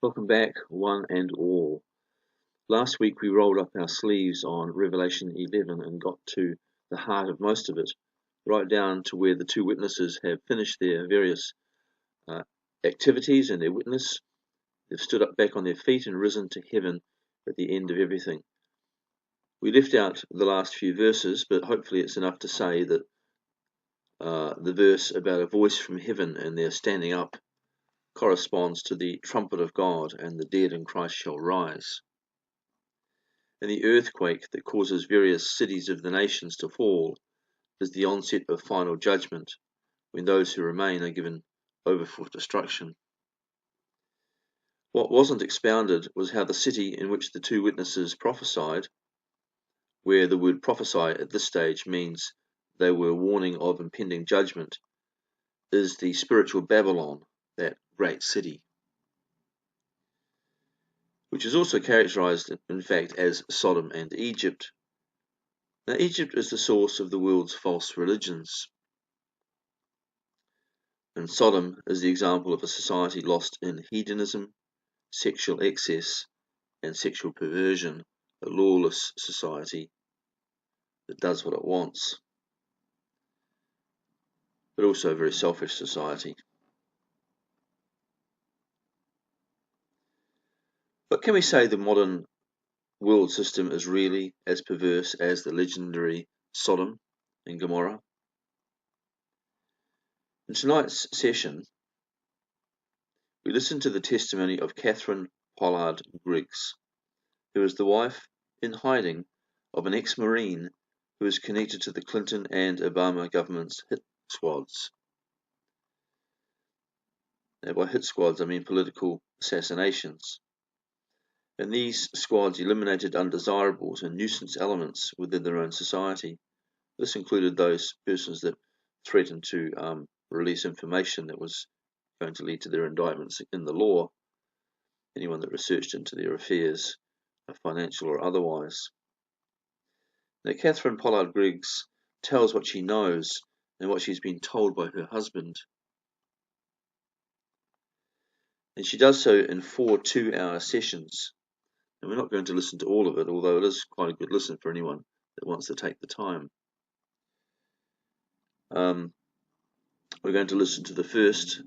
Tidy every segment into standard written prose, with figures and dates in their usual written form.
Welcome back, one and all. Last week we rolled up our sleeves on Revelation 11 and got to the heart of most of it, right down to where the two witnesses have finished their various activities and their witness. They've stood up back on their feet and risen to heaven at the end of everything. We left out the last few verses, but hopefully it's enough to say that the verse about a voice from heaven and their standing up corresponds to the trumpet of God, and the dead in Christ shall rise. And the earthquake that causes various cities of the nations to fall is the onset of final judgment, when those who remain are given over for destruction. What wasn't expounded was how the city in which the two witnesses prophesied, where the word prophesy at this stage means they were warning of impending judgment, is the spiritual Babylon, that great city, which is also characterized, in fact, as Sodom and Egypt. Now, Egypt is the source of the world's false religions, and Sodom is the example of a society lost in hedonism, sexual excess, and sexual perversion, a lawless society that does what it wants, but also a very selfish society. But can we say the modern world system is really as perverse as the legendary Sodom and Gomorrah? In tonight's session, we listen to the testimony of Catherine Pollard Griggs, who is the wife in hiding of an ex-Marine who is connected to the Clinton and Obama government's hit squads. Now, by hit squads, I mean political assassinations. And these squads eliminated undesirables and nuisance elements within their own society. This included those persons that threatened to release information that was going to lead to their indictments in the law, anyone that researched into their affairs, financial or otherwise. Now, Catherine Pollard Griggs tells what she knows and what she's been told by her husband. And she does so in 4 two-hour sessions. And we're not going to listen to all of it, although it is quite a good listen for anyone that wants to take the time. We're going to listen to the first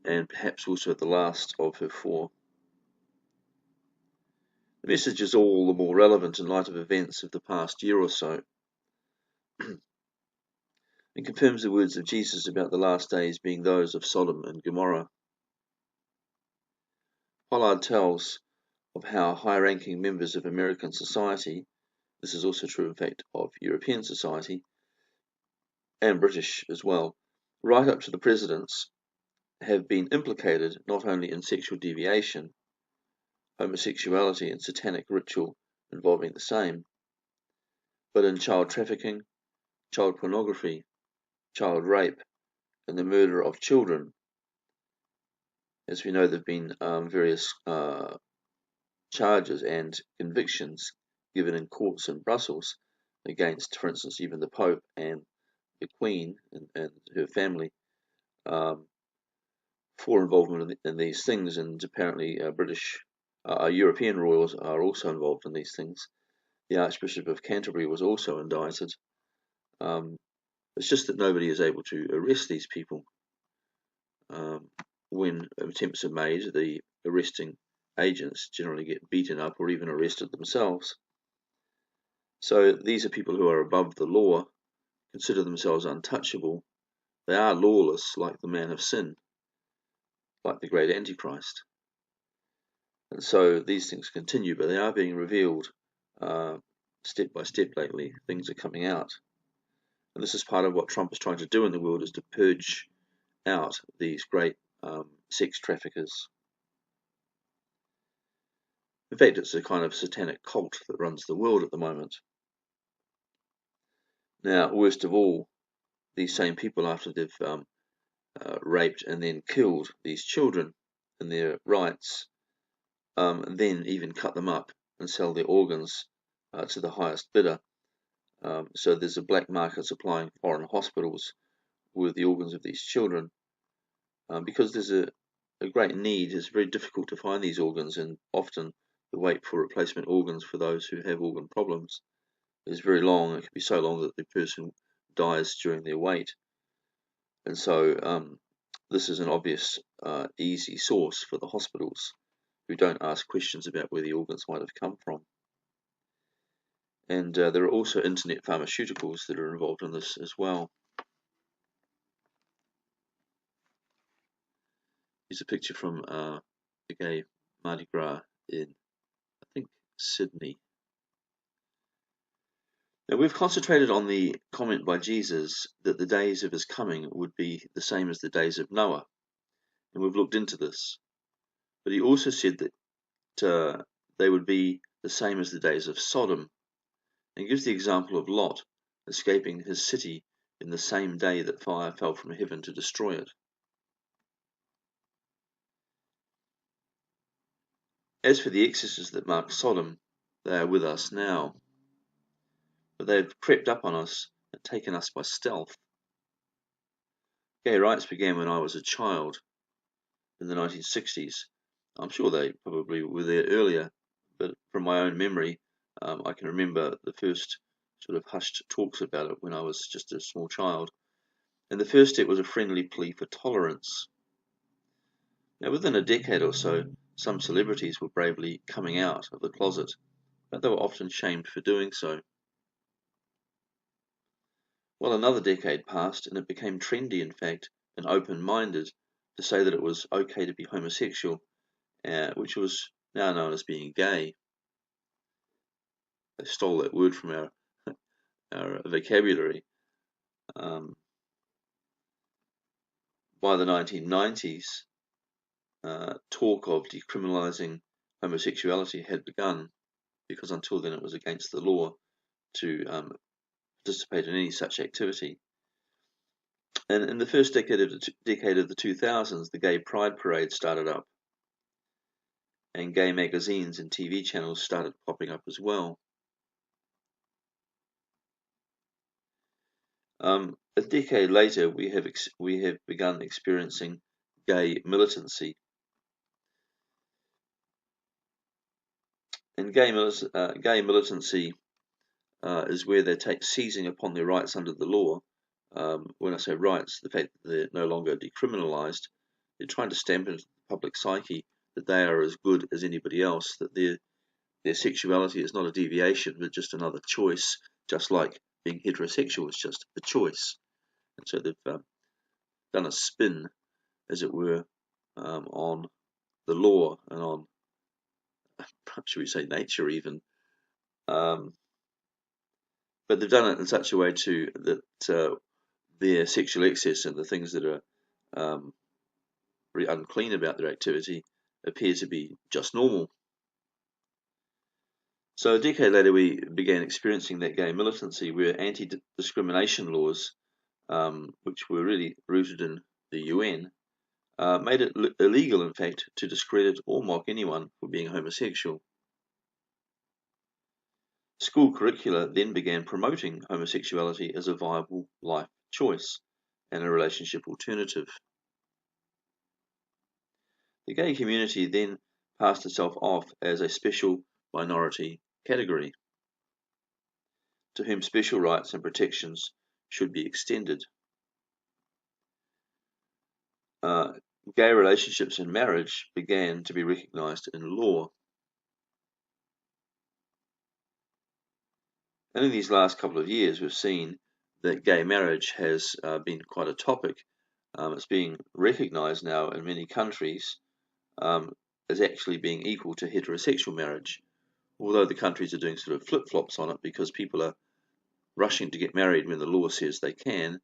and perhaps also the last of her 4. The message is all the more relevant in light of events of the past year or so. It confirms the words of Jesus about the last days being those of Sodom and Gomorrah. Pollard tells of how high-ranking members of American society, this is also true in fact of European society, and British as well, right up to the presidents, have been implicated not only in sexual deviation, homosexuality and satanic ritual involving the same, but in child trafficking, child pornography, child rape, and the murder of children. As we know, there have been various charges and convictions given in courts in Brussels against, for instance, even the Pope and the Queen and her family for involvement in these things, and apparently European royals are also involved in these things. The Archbishop of Canterbury was also indicted. It's just that nobody is able to arrest these people. When attempts are made, the arresting agents generally get beaten up or even arrested themselves. So these are people who are above the law, consider themselves untouchable. They are lawless, like the man of sin, like the great Antichrist. And so these things continue, but they are being revealed step by step lately. Things are coming out. And this is part of what Trump is trying to do in the world, is to purge out these great sex traffickers. In fact, it's a kind of satanic cult that runs the world at the moment. Now, worst of all, these same people, after they've raped and then killed these children in their rights, and then even cut them up and sell their organs to the highest bidder. So there's a black market supplying foreign hospitals with the organs of these children, because there's a a great need. It's very difficult to find these organs, and often the wait for replacement organs for those who have organ problems is very long. It can be so long that the person dies during their wait. And so this is an obvious, easy source for the hospitals who don't ask questions about where the organs might have come from. And there are also internet pharmaceuticals that are involved in this as well. Here's a picture from the gay Mardi Gras in, I think, Sydney. Now, we've concentrated on the comment by Jesus that the days of his coming would be the same as the days of Noah, and we've looked into this. But he also said that they would be the same as the days of Sodom, and gives the example of Lot escaping his city in the same day that fire fell from heaven to destroy it. As for the excesses that mark Sodom, they are with us now, but they have crept up on us and taken us by stealth. Gay rights began when I was a child in the 1960s. I'm sure they probably were there earlier, but from my own memory, I can remember the first sort of hushed talks about it when I was just a small child. And the first step was a friendly plea for tolerance. Now, within a decade or so, some celebrities were bravely coming out of the closet, but they were often shamed for doing so. Well, another decade passed, and it became trendy, in fact, and open-minded to say that it was okay to be homosexual, which was now known as being gay. They stole that word from our vocabulary. By the 1990s, talk of decriminalising homosexuality had begun, because until then it was against the law to participate in any such activity. And in the first decade of the 2000s, the Gay Pride Parade started up, and gay magazines and TV channels started popping up as well. A decade later, we have begun experiencing gay militancy. And gay militancy is where they take seizing upon their rights under the law. When I say rights, the fact that they're no longer decriminalised, they're trying to stamp into the public psyche that they are as good as anybody else, that their sexuality is not a deviation, but just another choice, just like being heterosexual is just a choice. And so they've done a spin, as it were, on the law and on, should we say, nature even. But they've done it in such a way too that their sexual excess and the things that are very unclean about their activity appear to be just normal. So a decade later, we began experiencing that gay militancy where anti-discrimination laws, which were really rooted in the UN, made it illegal, in fact, to discredit or mock anyone for being homosexual. School curricula then began promoting homosexuality as a viable life choice and a relationship alternative. The gay community then passed itself off as a special minority category, to whom special rights and protections should be extended. Gay relationships and marriage began to be recognised in law. And in these last couple of years, we've seen that gay marriage has been quite a topic. It's being recognised now in many countries as actually being equal to heterosexual marriage, although the countries are doing sort of flip-flops on it because people are rushing to get married when the law says they can,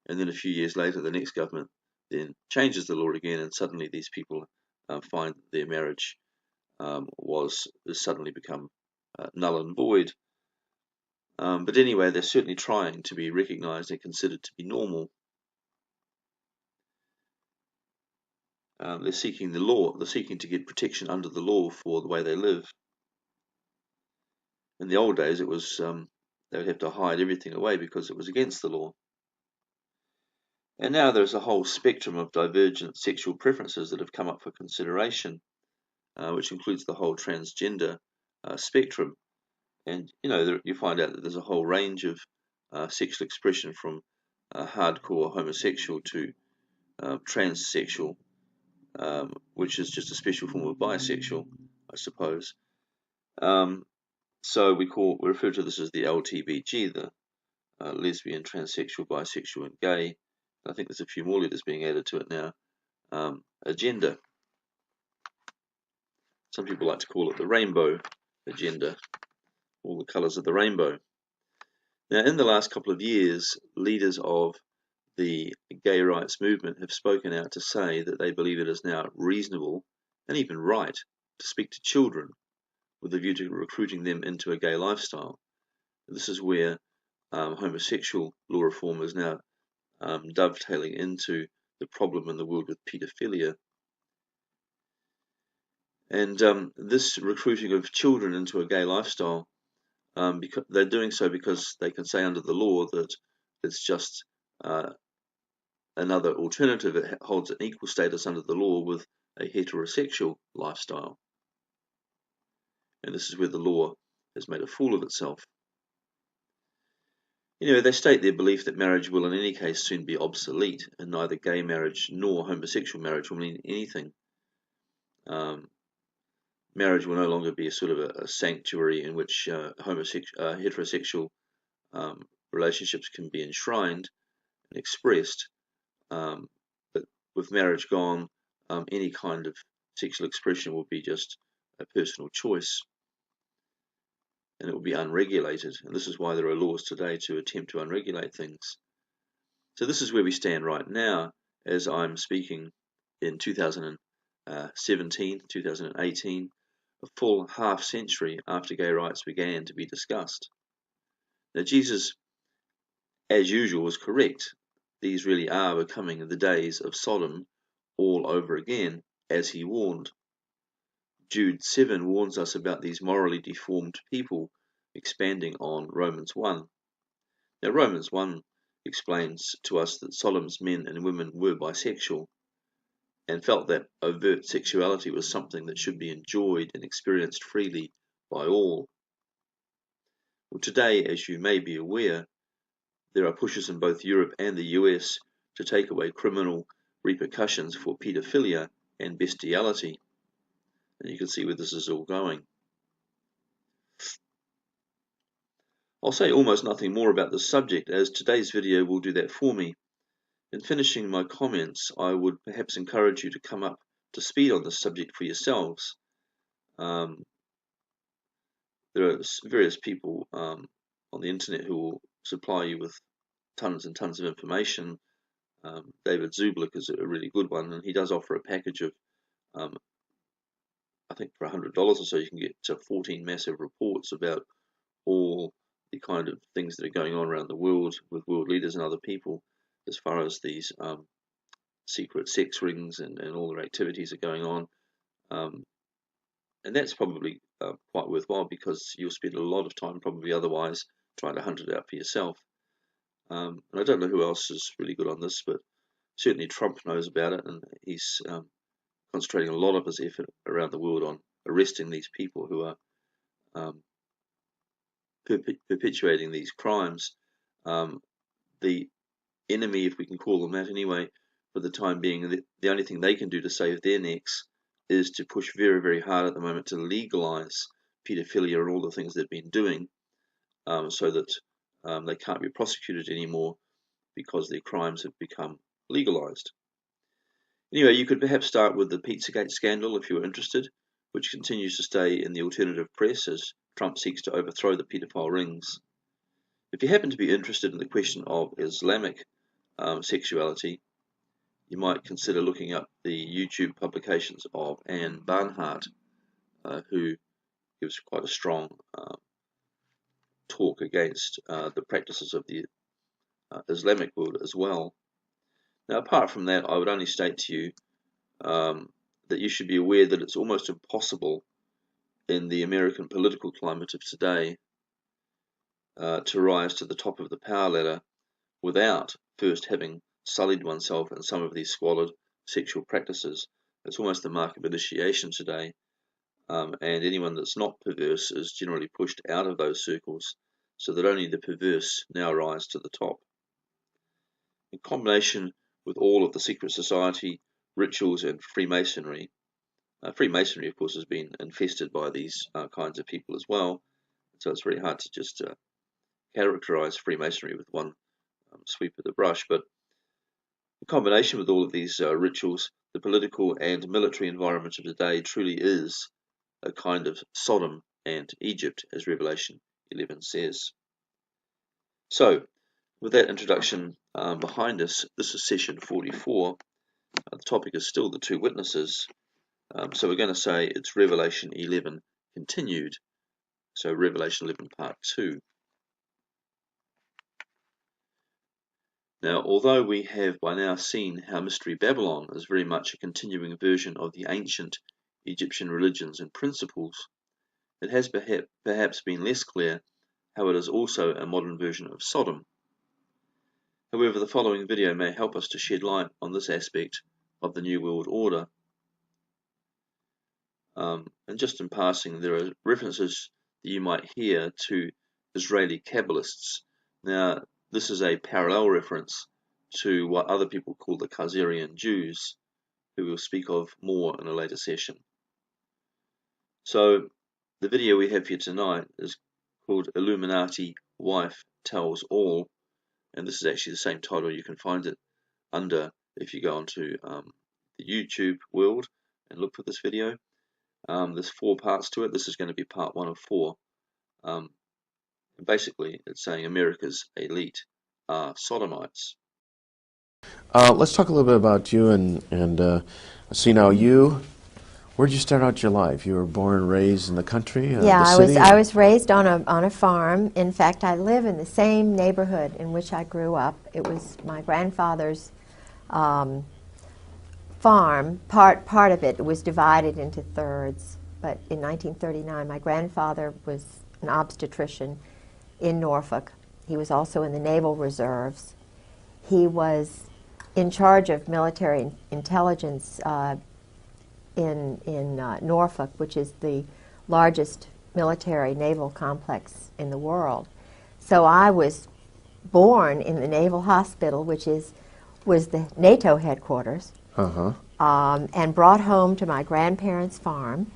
and then a few years later the next government then changes the law again, and suddenly these people find that their marriage has suddenly become null and void. But anyway, they're certainly trying to be recognised and considered to be normal. They're seeking the law. They're seeking to get protection under the law for the way they live. In the old days, it was they would have to hide everything away because it was against the law. And now there's a whole spectrum of divergent sexual preferences that have come up for consideration, which includes the whole transgender spectrum. And you find out that there's a whole range of sexual expression, from hardcore homosexual to transsexual, which is just a special form of bisexual, I suppose. So we refer to this as the LTBG, the lesbian, transsexual, bisexual, and gay. I think there's a few more letters being added to it now. Agenda. Some people like to call it the rainbow agenda, all the colours of the rainbow. Now, in the last couple of years, leaders of the gay rights movement have spoken out to say that they believe it is now reasonable and even right to speak to children with a view to recruiting them into a gay lifestyle. This is where homosexual law reform is now dovetailing into the problem in the world with paedophilia. And this recruiting of children into a gay lifestyle, because they're doing so because they can say under the law that it's just another alternative. It holds an equal status under the law with a heterosexual lifestyle. And this is where the law has made a fool of itself. They state their belief that marriage will in any case soon be obsolete, and neither gay marriage nor homosexual marriage will mean anything. Marriage will no longer be a sort of a sanctuary in which heterosexual relationships can be enshrined and expressed. But with marriage gone, any kind of sexual expression will be just a personal choice, and it will be unregulated. And this is why there are laws today to attempt to unregulate things. So this is where we stand right now, as I'm speaking in 2017, 2018, a full half century after gay rights began to be discussed. Now, Jesus, as usual, was correct. These really are becoming the days of Sodom all over again, as he warned. Jude 7 warns us about these morally deformed people, expanding on Romans 1. Now, Romans 1 explains to us that Sodom's men and women were bisexual and felt that overt sexuality was something that should be enjoyed and experienced freely by all. Well, today, as you may be aware, there are pushes in both Europe and the US to take away criminal repercussions for paedophilia and bestiality. And you can see where this is all going. I'll say almost nothing more about this subject, as today's video will do that for me. In finishing my comments, I would perhaps encourage you to come up to speed on this subject for yourselves. There are various people on the internet who will supply you with tons and tons of information. David Zublik is a really good one, and he does offer a package of, I think for $100 or so, you can get 14 massive reports about all the kind of things that are going on around the world with world leaders and other people as far as these secret sex rings and all their activities are going on. And that's probably quite worthwhile, because you'll spend a lot of time probably otherwise trying to hunt it out for yourself. And I don't know who else is really good on this, but certainly Trump knows about it, and he's concentrating a lot of his effort around the world on arresting these people who are perpetuating these crimes. The enemy, if we can call them that anyway, for the time being, the only thing they can do to save their necks is to push very, very hard at the moment to legalize paedophilia and all the things they've been doing, so that they can't be prosecuted anymore because their crimes have become legalized. Anyway, you could perhaps start with the Pizzagate scandal if you're interested, which continues to stay in the alternative press as Trump seeks to overthrow the paedophile rings. If you happen to be interested in the question of Islamic sexuality, you might consider looking up the YouTube publications of Anne Barnhart, who gives quite a strong talk against the practices of the Islamic world as well. Now, apart from that, I would only state to you that you should be aware that it's almost impossible in the American political climate of today to rise to the top of the power ladder without first having sullied oneself in some of these squalid sexual practices. It's almost the mark of initiation today, and anyone that's not perverse is generally pushed out of those circles, so that only the perverse now rise to the top. In combination with all of the secret society, rituals, and Freemasonry, Freemasonry, of course, has been infested by these kinds of people as well, so it's very hard to just characterize Freemasonry with one sweep of the brush, but in combination with all of these rituals, the political and military environment of today truly is a kind of Sodom and Egypt, as Revelation 11 says. So, with that introduction behind us, this is session 44. The topic is still the two witnesses. So we're going to say it's Revelation 11 continued. So Revelation 11 part 2. Now, although we have by now seen how Mystery Babylon is very much a continuing version of the ancient Egyptian religions and principles, it has perhaps been less clear how it is also a modern version of Sodom. However, the following video may help us to shed light on this aspect of the New World Order. And just in passing, there are references that you might hear to Israeli Kabbalists. Now, this is a parallel reference to what other people call the Khazarian Jews, who we'll speak of more in a later session. So, the video we have here tonight is called Illuminati Wife Tells All, and this is actually the same title you can find it under if you go onto the YouTube world and look for this video. There's 4 parts to it. This is going to be part 1 of 4. Basically, it's saying America's elite are sodomites. Let's talk a little bit about you and see now where'd you start out your life? You were born and raised in the country? Yeah, the city, I was raised on a farm. In fact, I live in the same neighborhood in which I grew up. It was my grandfather's farm. Part of it was divided into thirds. But in 1939, my grandfather was an obstetrician in Norfolk. He was also in the Naval Reserves. He was in charge of military intelligence in Norfolk, which is the largest military naval complex in the world. So I was born in the Naval Hospital, which was the NATO headquarters, and brought home to my grandparents' farm.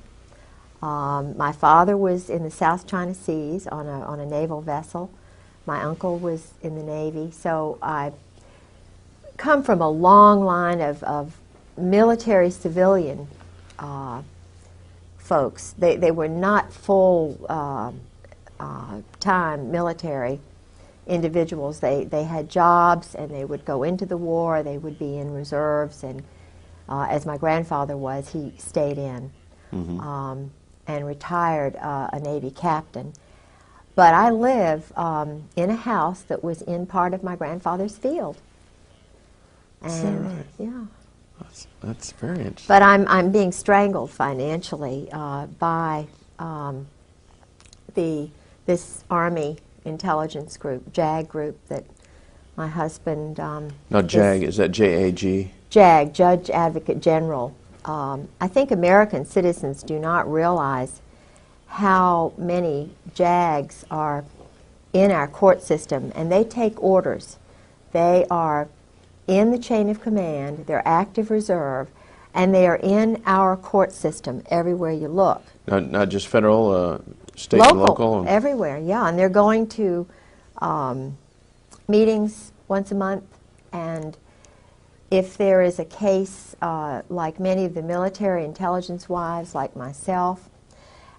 My father was in the South China Seas on a naval vessel. My uncle was in the Navy. So I come from a long line of military civilian folks. They were not full time military individuals. They had jobs and they would go into the war. They would be in reserves, and as my grandfather was, he stayed in and retired a Navy captain. But I live in a house that was in part of my grandfather's field. And is that right? Yeah. That's very interesting. But I'm being strangled financially by this Army intelligence group, JAG group, that my husband. Now, JAG, is that JAG? JAG, Judge Advocate General. I think American citizens do not realize how many JAGs are in our court system, and they take orders. They are in the chain of command, they're active reserve, and they are in our court system everywhere you look. Not just federal, state Local, and local? Everywhere, yeah. And they're going to meetings once a month, and if there is a case like many of the military intelligence wives like myself,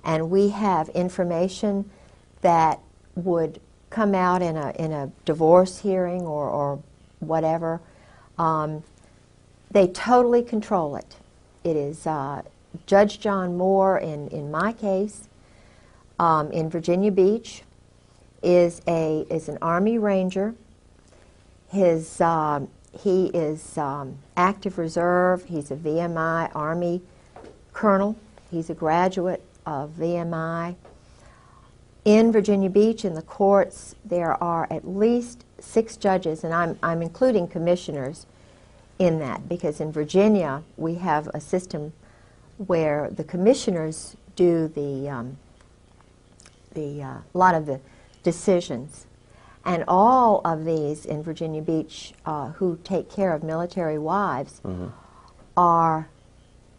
and we have information that would come out in a divorce hearing or whatever, they totally control it. It is Judge John Moore in my case in Virginia Beach is an Army Ranger. He is active reserve. He's a VMI Army colonel. He's a graduate of VMI. In Virginia Beach, in the courts, there are at least 6 judges, and I'm including commissioners in that, because in Virginia we have a system where the commissioners do a lot of the decisions. And all of these in Virginia Beach who take care of military wives are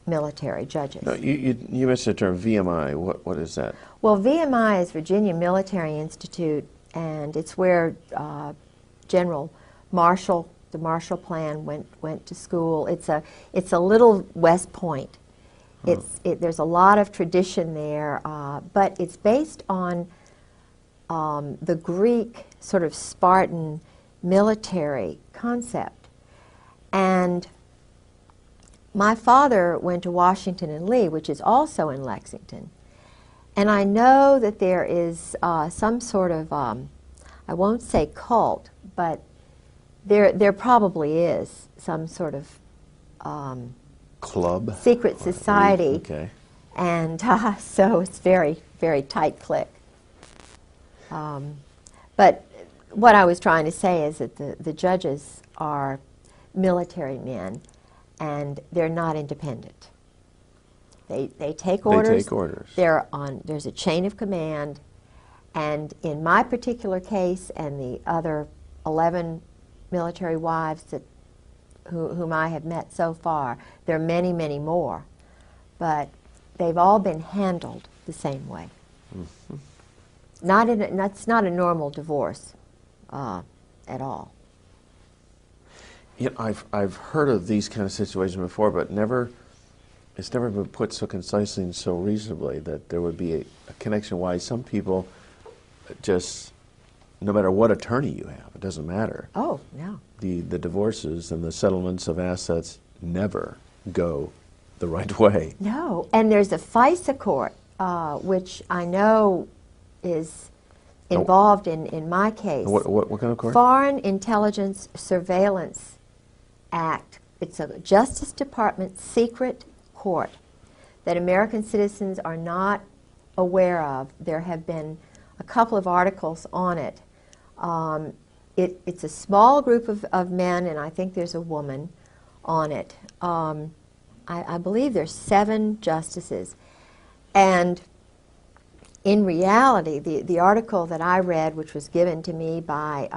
military judges. No, you mentioned the term VMI. What is that? Well, VMI is Virginia Military Institute, and it's where General Marshall, the Marshall Plan, went to school. It's a little West Point. There's a lot of tradition there, but it's based on the Greek sort of Spartan military concept. And my father went to Washington and Lee, which is also in Lexington. And I know that there is some sort of, I won't say cult, but there probably is some sort of Club? secret society. Okay. And so it's very, very tight clique. But what I was trying to say is that the judges are military men, and they're not independent. They take orders. They take orders. There's a chain of command, and in my particular case and the other 11 military wives whom I have met so far, there are many, many more, but they've all been handled the same way. Mm-hmm. That's not a normal divorce at all. You know, I've heard of these kind of situations before, but it's never been put so concisely and so reasonably that there would be a connection why some people just, no matter what attorney you have, it doesn't matter. Oh, no. The divorces and the settlements of assets never go the right way. No, and there's a FISA court, which I know is involved in my case. What kind of court? Foreign Intelligence Surveillance Act. It's a Justice Department secret court that American citizens are not aware of. There have been a couple of articles on it. It's a small group of men, and I think there's a woman on it. I believe there's 7 justices. And in reality, the article that I read, which was given to me by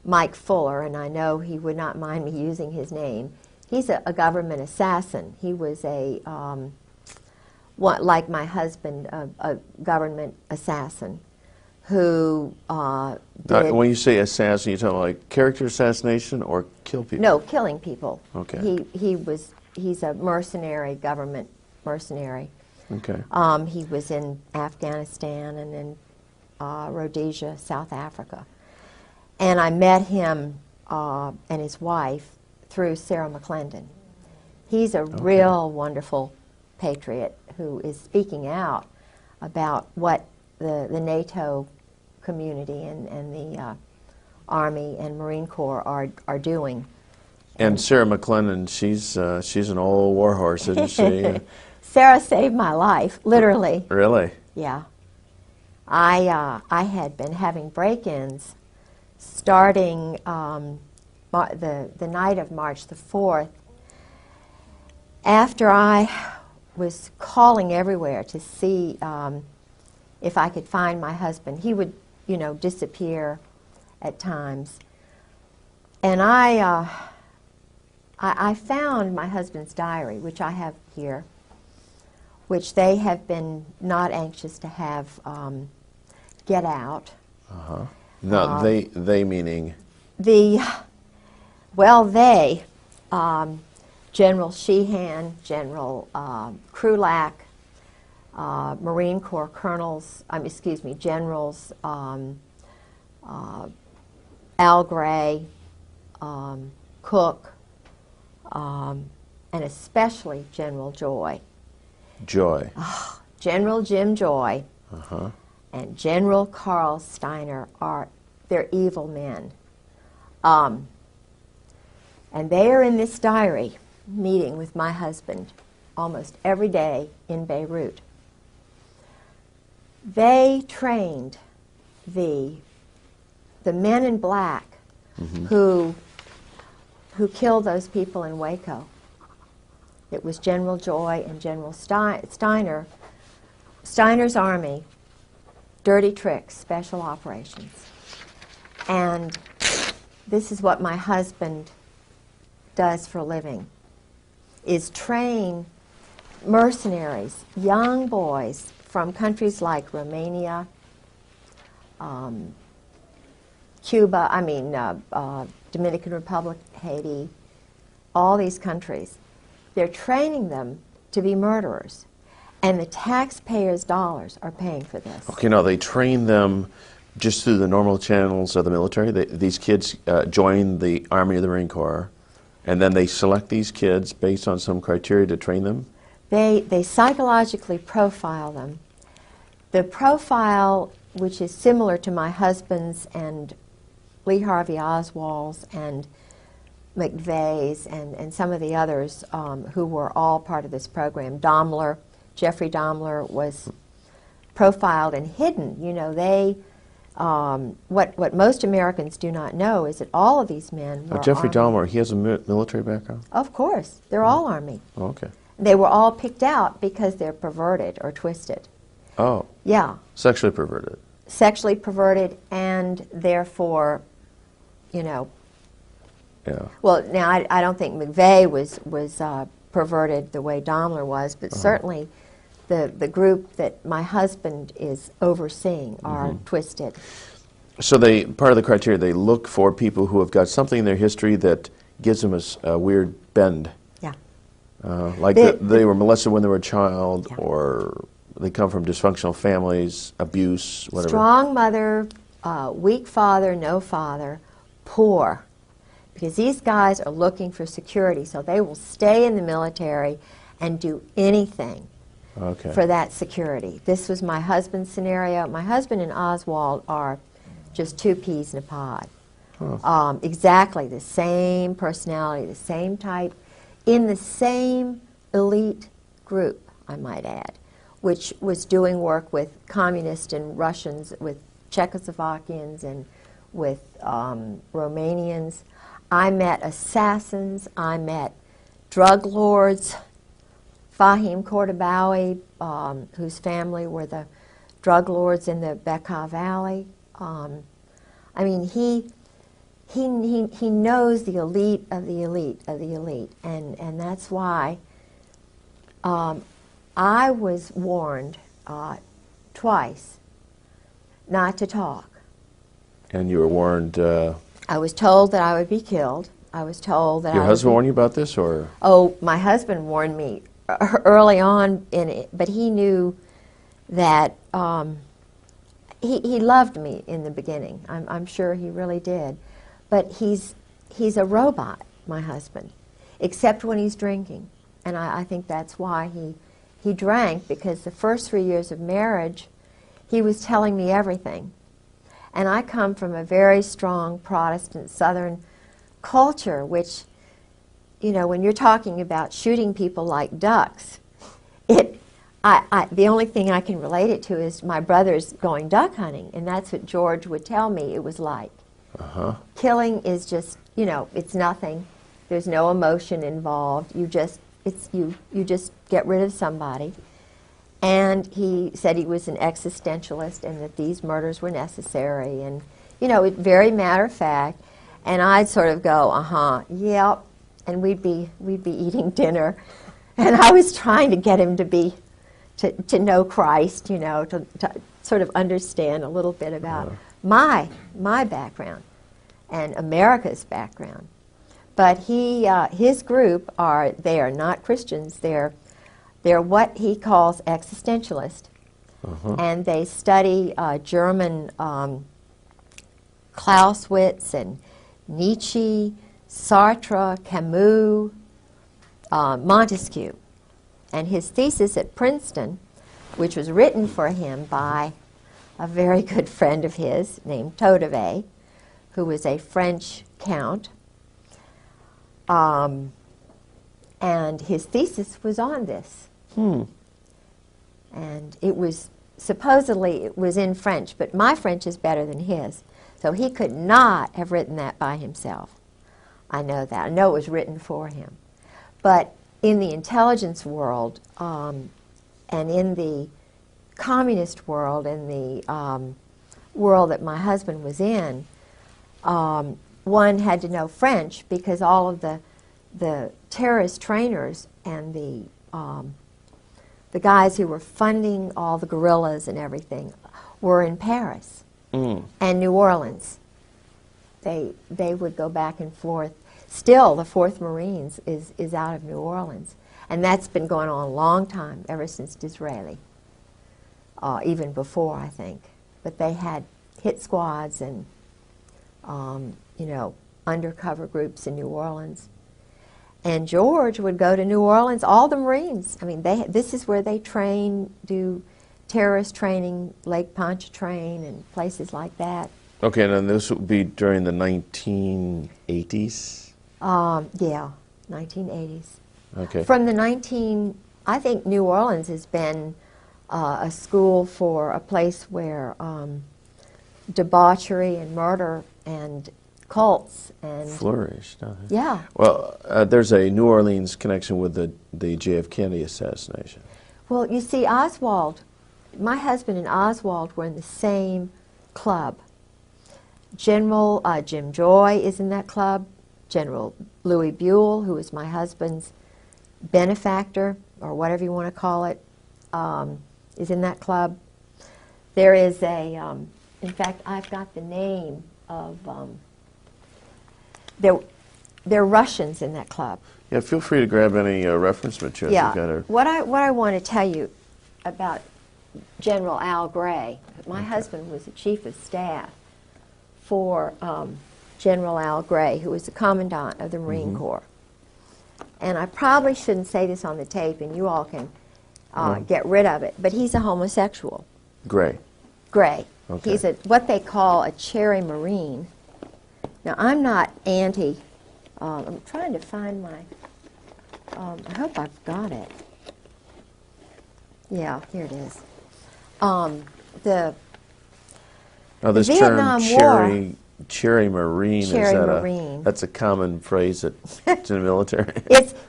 Mike Fuller, and I know he would not mind me using his name, he's a government assassin. He was like my husband, a government assassin who did... When you say assassin, you're talking like character assassination or kill people? No, killing people. Okay. He's a mercenary, government mercenary. Okay. He was in Afghanistan and in Rhodesia, South Africa. And I met him and his wife through Sarah McClendon. He's a real wonderful patriot who is speaking out about what the NATO community and the Army and Marine Corps are doing. And Sarah McClendon, she's an old warhorse, isn't she? Sarah saved my life, literally. Really? Yeah. I had been having break-ins starting the night of March the 4th, after I was calling everywhere to see if I could find my husband. He would, disappear at times. And I found my husband's diary, which I have here, which they have been not anxious to have get out. Uh-huh. Now, they meaning? General Sheehan, General Krulak, Marine Corps colonels, generals, Al Gray, Cook, and especially General Joy. Joy. General Jim Joy Uh-huh. and General Carl Steiner they're evil men. And they are in this diary meeting with my husband almost every day in Beirut. They trained the the men in black who killed those people in Waco. It was General Joy and General Steiner. Steiner's army, dirty tricks, special operations. And this is what my husband does for a living, is train mercenaries, young boys from countries like Romania, Cuba, Dominican Republic, Haiti, all these countries. They're training them to be murderers. And the taxpayers' dollars are paying for this. Okay, now they train them just through the normal channels of the military? These kids join the Army or the Marine Corps, and then they select these kids based on some criteria to train them? They psychologically profile them. The profile, which is similar to my husband's and Lee Harvey Oswald's and McVeigh's and some of the others who were all part of this program. Jeffrey Dahmler was profiled and hidden. You know, what most Americans do not know is that all of these men were Jeffrey Army. Dahmer, he has a military background? Of course. They're all Army. Oh, okay. They were all picked out because they're perverted or twisted. Oh. Yeah. Sexually perverted. Sexually perverted and therefore, you know. Yeah. Well, now I don't think McVeigh was perverted the way Dahmler was, but certainly the group that my husband is overseeing are twisted. So part of the criteria, they look for people who have got something in their history that gives them a weird bend. Yeah. Like they were molested when they were a child, Yeah. or they come from dysfunctional families, abuse, whatever. Strong mother, weak father, no father, poor. Because these guys are looking for security, so they will stay in the military and do anything for that security. This was my husband's scenario. My husband and Oswald are just two peas in a pod. Huh. Exactly the same personality, the same type, in the same elite group, I might add, which was doing work with communists and Russians, with Czechoslovakians and with Romanians. I met assassins, I met drug lords, Fahim Kordobawi, whose family were the drug lords in the Bekaa Valley. I mean, he knows the elite of the elite of the elite, and that's why I was warned twice not to talk. And you were warned... I was told that I would be killed. I was told that Your husband warned you about this, or? Oh, my husband warned me early on in it, but he knew that he loved me in the beginning. I'm sure he really did. But he's a robot, my husband, except when he's drinking. And I think that's why he drank, because the first 3 years of marriage, he was telling me everything. And I come from a very strong Protestant Southern culture, which, you know, when you're talking about shooting people like ducks, the only thing I can relate it to is my brothers going duck hunting, and that's what George would tell me it was like. Killing is just, you know, it's nothing. There's no emotion involved. You just get rid of somebody. And he said he was an existentialist and that these murders were necessary, and, you know, very matter of fact. And I'd sort of go, yep, and we'd be eating dinner, and I was trying to get him to know Christ, you know, to sort of understand a little bit about my background and America's background. But his group they are not Christians. They're what he calls existentialist, and they study German Clausewitz and Nietzsche, Sartre, Camus, Montesquieu. And his thesis at Princeton, which was written for him by a very good friend of his named Todeve, who was a French count, and his thesis was on this. And it was, supposedly, it was in French, but my French is better than his. So he could not have written that by himself. I know that. I know it was written for him. But in the intelligence world and in the communist world, in the world that my husband was in, one had to know French because all of the terrorist trainers and the guys who were funding all the guerrillas and everything were in Paris and New Orleans. They would go back and forth. Still, the 4th Marines is out of New Orleans. And that's been going on a long time, ever since Disraeli, even before, I think. But they had hit squads and, you know, undercover groups in New Orleans. And George would go to New Orleans, all the Marines. I mean, this is where they train, do terrorist training, Lake Pontchartrain and places like that. Okay, and then this would be during the 1980s? Yeah, 1980s. Okay. From I think New Orleans has been a school for a place where debauchery and murder and cults and flourished. yeah. Well, there's a New Orleans connection with the JF Kennedy assassination. Well, you see, Oswald, my husband and Oswald were in the same club. General Jim Joy is in that club. General Louis Buell, who is my husband's benefactor, or whatever you want to call it, is in that club. There is in fact, I've got the name of, there are Russians in that club. Yeah, feel free to grab any reference materials. Yeah, You've got our what I want to tell you about General Al Gray, my husband was the chief of staff for General Al Gray, who was the commandant of the Marine Corps. And I probably shouldn't say this on the tape, and you all can get rid of it, but he's a homosexual. Gray. Gray. Okay. He's what they call a cherry Marine. Now, I'm not anti. I'm trying to find my. I hope I've got it. Yeah, here it is. This Vietnam term, cherry Marine, Cherry is that Marine. that's a common phrase in the military.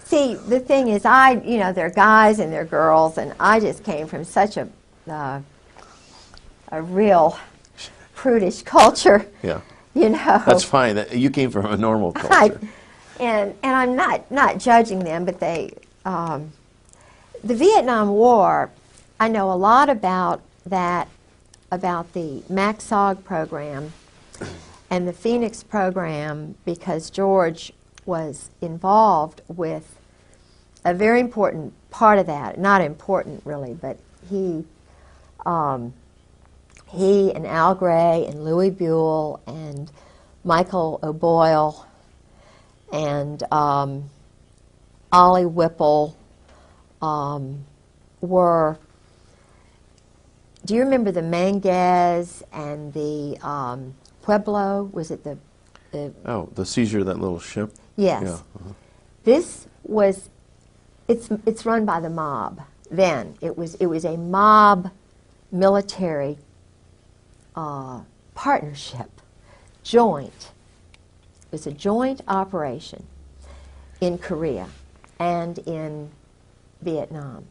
See, the thing is, they're guys and they're girls, and I just came from such a real prudish culture. Yeah. You know. That's fine. You came from a normal culture. And I'm not judging them, but the Vietnam War, I know a lot about that, about the MACSOG program and the Phoenix program, because George was involved with a very important part of that. Not important, really, but he and Al Gray and Louis Buell and Michael O'Boyle and Ollie Whipple were. Do you remember the Manguez and the Pueblo? Was it the the seizure of that little ship? Yes. Yeah. This was. It's run by the mob. Then it was a mob military partnership, joint. It was a joint operation in Korea and in Vietnam.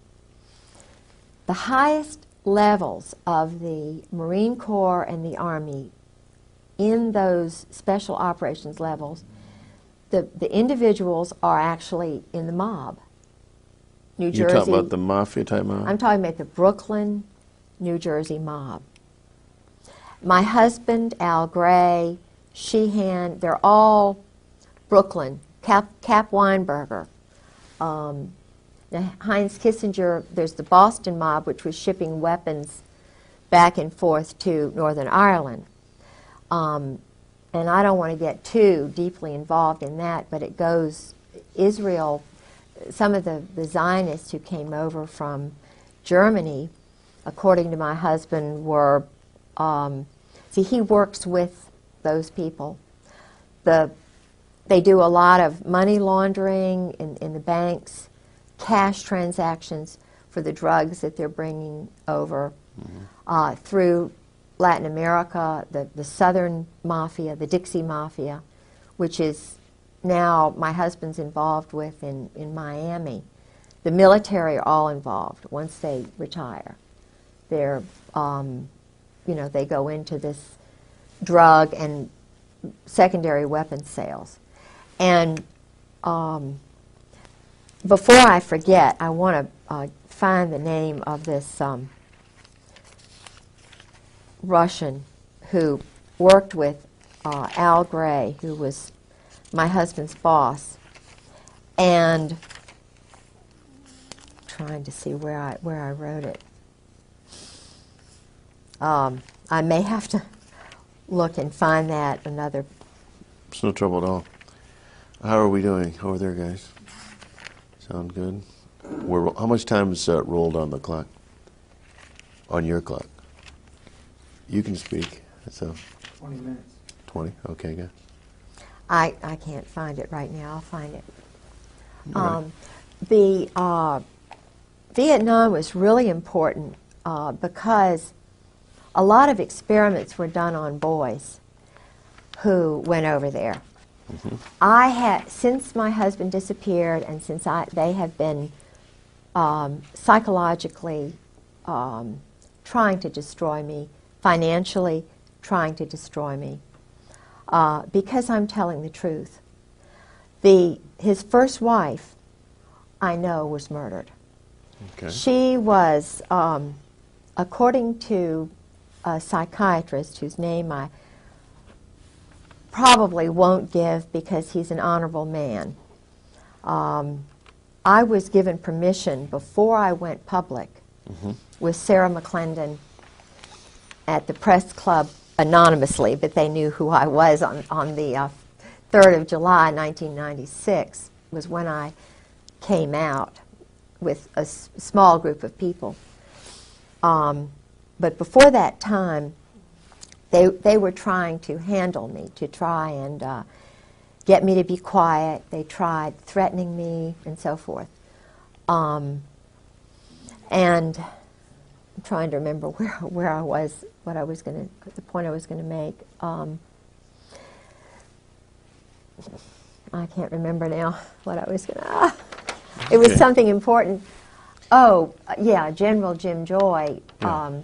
The highest levels of the Marine Corps and the Army in those special operations levels, the individuals are actually in the mob. New Jersey. You're talking about the mafia type mob? I'm talking about the Brooklyn, New Jersey mob. My husband, Al Gray, Sheehan, they're all Brooklyn. Cap Weinberger. Heinz Kissinger, there's the Boston mob, which was shipping weapons back and forth to Northern Ireland. And I don't want to get too deeply involved in that, but it goes, Israel, some of the Zionists who came over from Germany, according to my husband, were, he works with those people. They do a lot of money laundering in the banks, cash transactions for the drugs that they're bringing over through Latin America, the Southern Mafia, the Dixie Mafia, which is now my husband's involved with in Miami. The military are all involved once they retire. They're, they go into this drug and secondary weapons sales. And before I forget, I want to find the name of this Russian who worked with Al Gray, who was my husband's boss, and trying to see where I wrote it. I may have to look and find that another. It's no trouble at all. How are we doing over there, guys? Sound good? How much time is rolled on the clock? On your clock? You can speak. So 20 minutes. 20? Okay, good. I can't find it right now. I'll find it. Right. The Vietnam was really important because a lot of experiments were done on boys who went over there. Mm-hmm. I had, since my husband disappeared and since they have been psychologically trying to destroy me, financially trying to destroy me, because I'm telling the truth. His first wife, I know, was murdered. Okay. She was, according to a psychiatrist whose name I probably won't give because he's an honorable man. I was given permission before I went public with Sarah McClendon at the press club anonymously, but they knew who I was on the 3rd of July, 1996, was when I came out with a small group of people. But before that time, they were trying to handle me, to try and get me to be quiet. They tried threatening me and so forth. And I'm trying to remember where I was, what I was going to, the point I was going to make. I can't remember now what I was going to. It was something important. Oh, yeah, General Jim Joy. Yeah.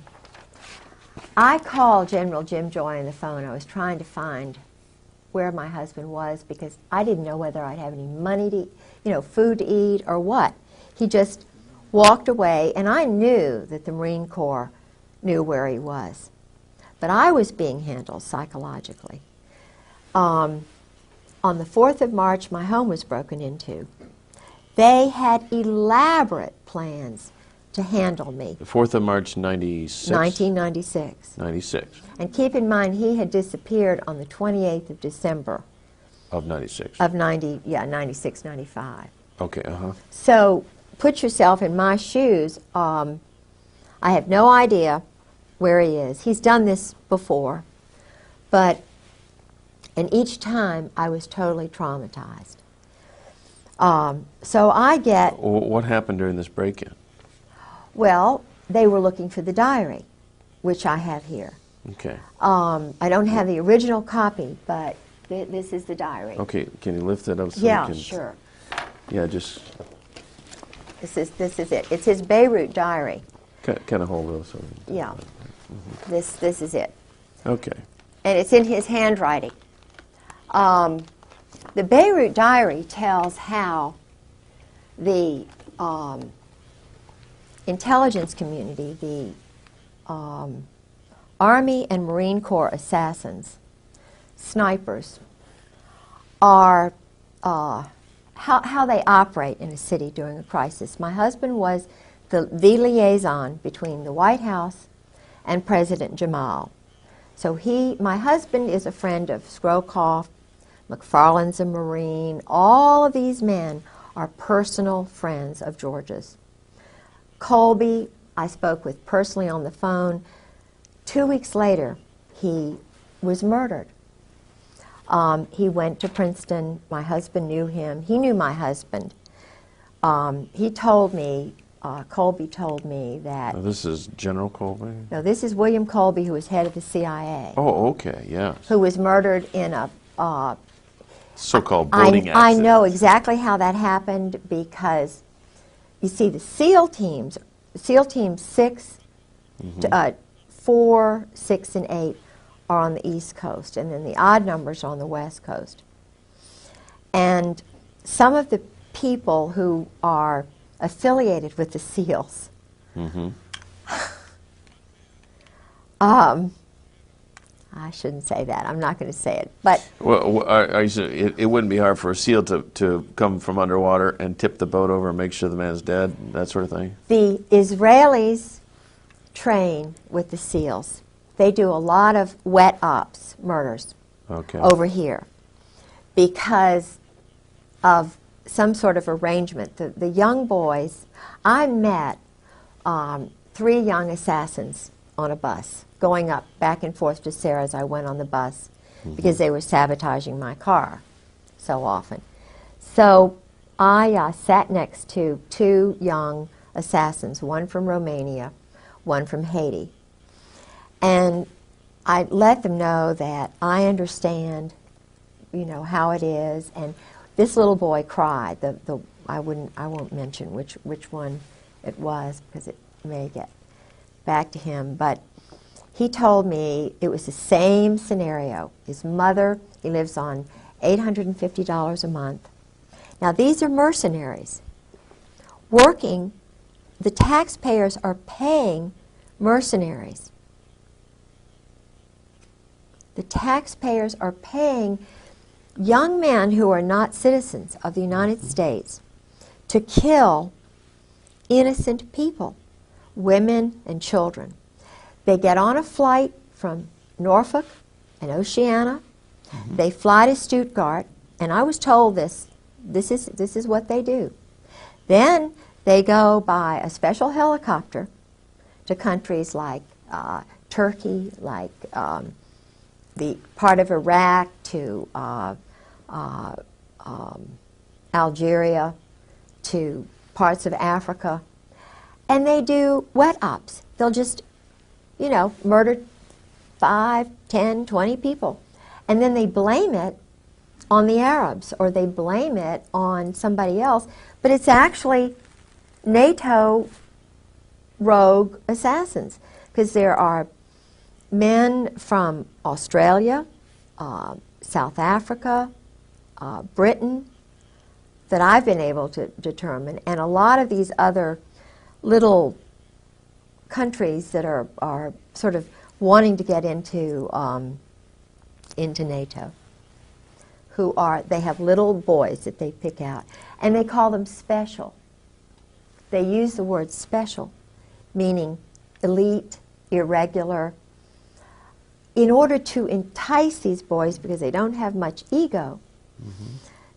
I called General Jim Joy on the phone. I was trying to find where my husband was because I didn't know whether I'd have any money to, food to eat or what. He just walked away, and I knew that the Marine Corps knew where he was. But I was being handled psychologically. On the 4th of March, my home was broken into. They had elaborate plans to handle me. The 4th of March, 96? 1996. 96. And keep in mind, he had disappeared on the 28th of December. Of 96. Of 96, 95. Okay, So put yourself in my shoes. I have no idea where he is. He's done this before. And each time I was totally traumatized. So I get... What happened during this break-in? Well, they were looking for the diary, which I have here. Okay. I don't have the original copy, but this is the diary. Okay, can you lift it up so Yeah, we can... sure. Yeah, just... This is it. It's his Beirut diary. Kind of hold those. So Yeah. This is it. Okay. And it's in his handwriting. The Beirut diary tells how the intelligence community, the Army and Marine Corps assassins, snipers, are how they operate in a city during a crisis. My husband was the liaison between the White House and President Jamal. So my husband is a friend of Scrokoff, McFarland's a Marine. All of these men are personal friends of George's. Colby, I spoke with personally on the phone. 2 weeks later, he was murdered. He went to Princeton. My husband knew him. He knew my husband. He told me Colby told me that. Now, this is General Colby? No, this is William Colby, who was head of the CIA. Oh, okay, yes. Who was murdered in a so-called boating accident. I know exactly how that happened because, you see, the SEAL teams 6, 4, 6, and 8 are on the East Coast, and then the odd numbers are on the West Coast. And some of the people who are affiliated with the SEALs, I shouldn't say that. I'm not going to say it. But well, it wouldn't be hard for a SEAL to come from underwater and tip the boat over and make sure the man's dead, that sort of thing? The Israelis train with the SEALs. They do a lot of wet ops, murders, over here because of some sort of arrangement. The young boys, I met 3 young assassins on a bus, going up back and forth to Sarah as I went on the bus because they were sabotaging my car so often. So I sat next to 2 young assassins, one from Romania, one from Haiti. And I let them know that I understand, you know, how it is. And this little boy cried. I won't mention which one it was because it may get back to him. But he told me it was the same scenario. His mother, he lives on $850 a month. Now, these are mercenaries working. The taxpayers are paying mercenaries. The taxpayers are paying young men who are not citizens of the United States to kill innocent people, women and children. They get on a flight from Norfolk and Oceana. They fly to Stuttgart, and I was told this is what they do. Then they go by a special helicopter to countries like Turkey, like the part of Iraq, to Algeria, to parts of Africa, and they do wet ops. They'll just, you know, murder 5, 10, 20 people, and then they blame it on the Arabs or they blame it on somebody else, but it's actually NATO rogue assassins, because there are men from Australia, South Africa, Britain, that I've been able to determine, and a lot of these other little countries that are sort of wanting to get into NATO, they have little boys that they pick out, and they call them special. They use the word special, meaning elite, irregular, in order to entice these boys because they don't have much ego.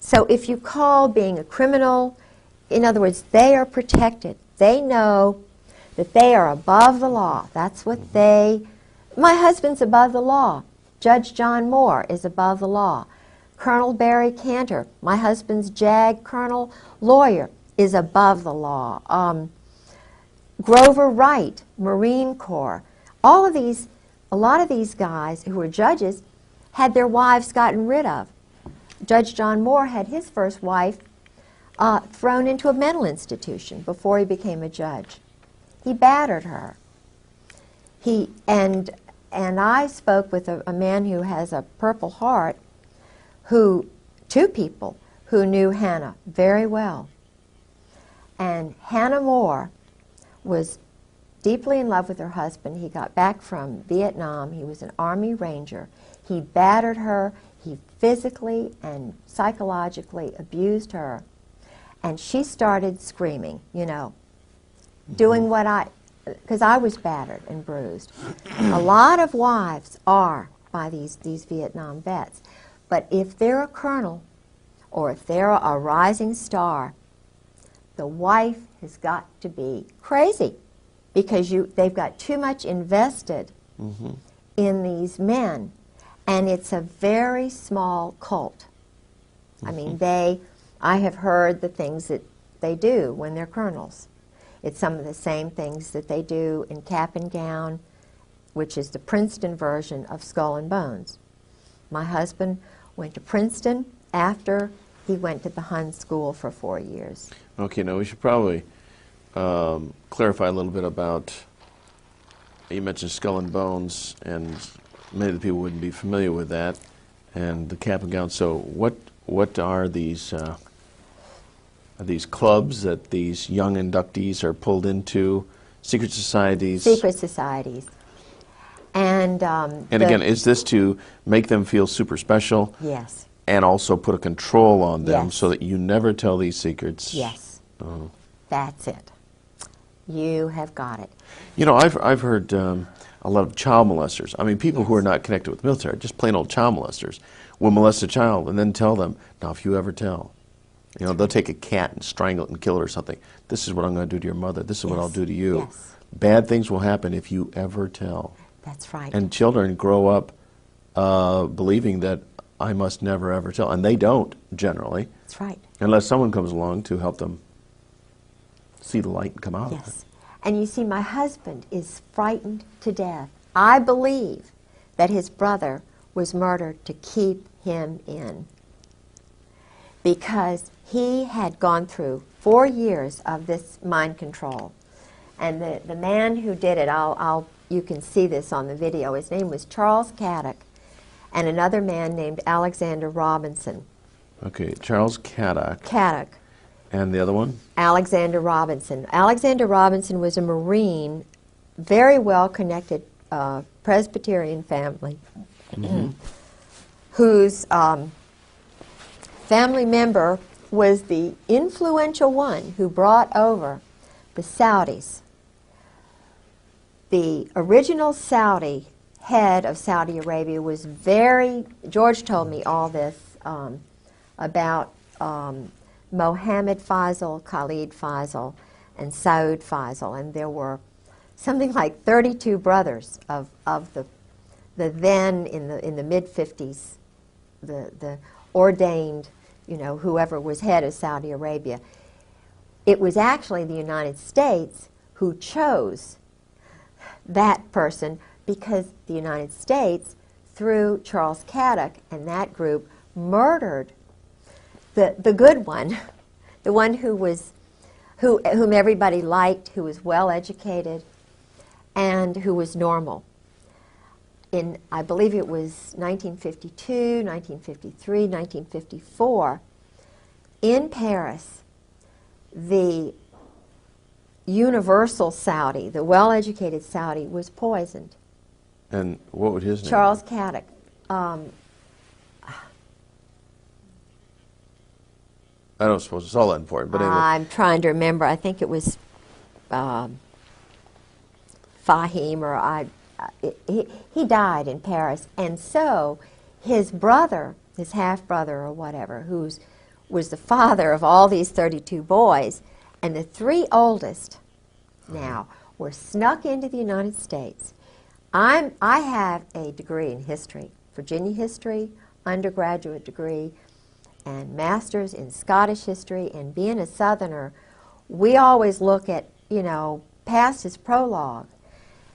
So if you call being a criminal, in other words, they are protected. They know that they are above the law. That's what my husband's above the law. Judge John Moore is above the law. Colonel Barry Cantor, my husband's JAG colonel lawyer, is above the law. Grover Wright, Marine Corps. A lot of these guys who were judges had their wives gotten rid of. Judge John Moore had his first wife thrown into a mental institution before he became a judge. He battered her. And I spoke with a man who has a Purple Heart, 2 people who knew Hannah very well. And Hannah Moore was deeply in love with her husband. He got back from Vietnam. He was an Army Ranger. He battered her. He physically and psychologically abused her. And she started screaming, you know, doing because I was battered and bruised. A lot of wives are by these Vietnam vets. But if they're a colonel or if they're a rising star, the wife has got to be crazy because they've got too much invested in these men. And it's a very small cult. I mean, I have heard the things that they do when they're colonels. It's some of the same things that they do in Cap and Gown, which is the Princeton version of Skull and Bones. My husband went to Princeton after he went to the Hun School for 4 years. Okay, now we should probably clarify a little bit about, you mentioned Skull and Bones, and many of the people wouldn't be familiar with that, and the Cap and Gown. So what are these clubs that these young inductees are pulled into, secret societies? Secret societies. And again, is this to make them feel super special? Yes. And also put a control on them, Yes. so that you never tell these secrets? Yes. Oh. That's it. You have got it. You know, I've heard a lot of child molesters. I mean, people who are not connected with the military, just plain old child molesters, will molest a child and then tell them, now if you ever tell, you know, they'll take a cat and strangle it and kill it or something. This is what I'm going to do to your mother. This is what I'll do to you. Yes. Bad things will happen if you ever tell. That's right. And children grow up believing that I must never ever tell. And they don't, generally. That's right. Unless someone comes along to help them see the light and come out of it. Yes. And you see, my husband is frightened to death. I believe that his brother was murdered to keep him in, because he had gone through 4 years of this mind control. And the man who did it, you can see this on the video, his name was Charles Caddock, and another man named Alexander Robinson. Okay, Charles Caddock. Caddock. And the other one? Alexander Robinson. Alexander Robinson was a Marine, very well-connected Presbyterian family, whose family member was the influential one who brought over the Saudis. The original Saudi head of Saudi Arabia was George told me all this about Mohammed Faisal, Khalid Faisal, and Saud Faisal, and there were something like 32 brothers of the then in the mid-50s, the ordained, you know, whoever was head of Saudi Arabia. It was actually the United States who chose that person, because the United States, through Charles Caddock and that group, murdered the good one, the one whom everybody liked, who was well educated, and who was normal. In, I believe it was 1952, 1953, 1954, in Paris, the universal Saudi, the well-educated Saudi, was poisoned. And what would his name Charles be? Caddock. I don't suppose it's all that important, but anyway. I'm trying to remember. I think it was Fahim, or he died in Paris. And so his brother, his half-brother or whatever, was the father of all these 32 boys, and the 3 oldest now were snuck into the United States. I have a degree in history, Virginia history, undergraduate degree, and master's in Scottish history. And being a Southerner, we always look at, you know, past is prologue.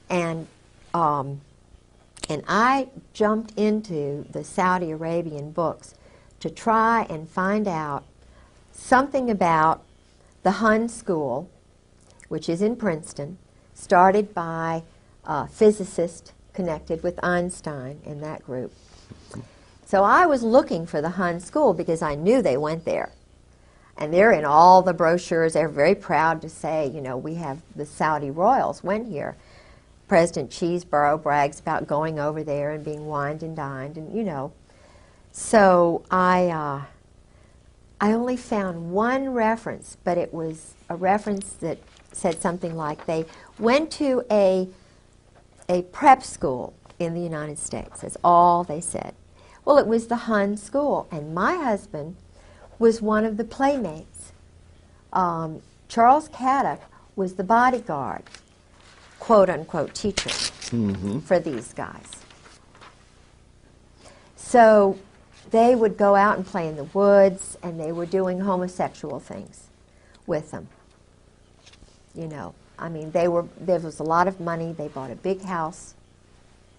And I jumped into the Saudi Arabian books to try and find out something about the Hun School, which is in Princeton, started by a physicist connected with Einstein in that group. So I was looking for the Hun School because I knew they went there. And they're in all the brochures. They're very proud to say, you know, we have the Saudi royals went here. President Cheeseborough brags about going over there and being wined and dined, and you know. So I only found one reference, but it was a reference that said something like they went to a prep school in the United States. That's all they said. Well, it was the Hun School, and my husband was one of the playmates. Charles Caddock was the bodyguard, quote-unquote teacher for these guys. So they would go out and play in the woods, and they were doing homosexual things with them. You know, I mean, there was a lot of money. They bought a big house,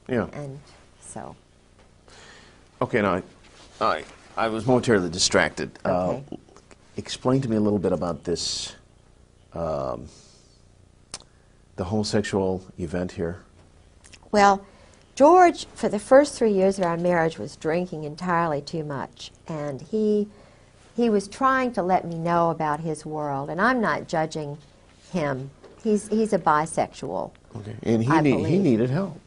Yeah. and so. Okay, now I was momentarily distracted. Okay. Explain to me a little bit about this, the homosexual event here. Well, George, for the first 3 years of our marriage, was drinking entirely too much, and he was trying to let me know about his world, and I'm not judging him. He's a bisexual. Okay, and he believe. needed help.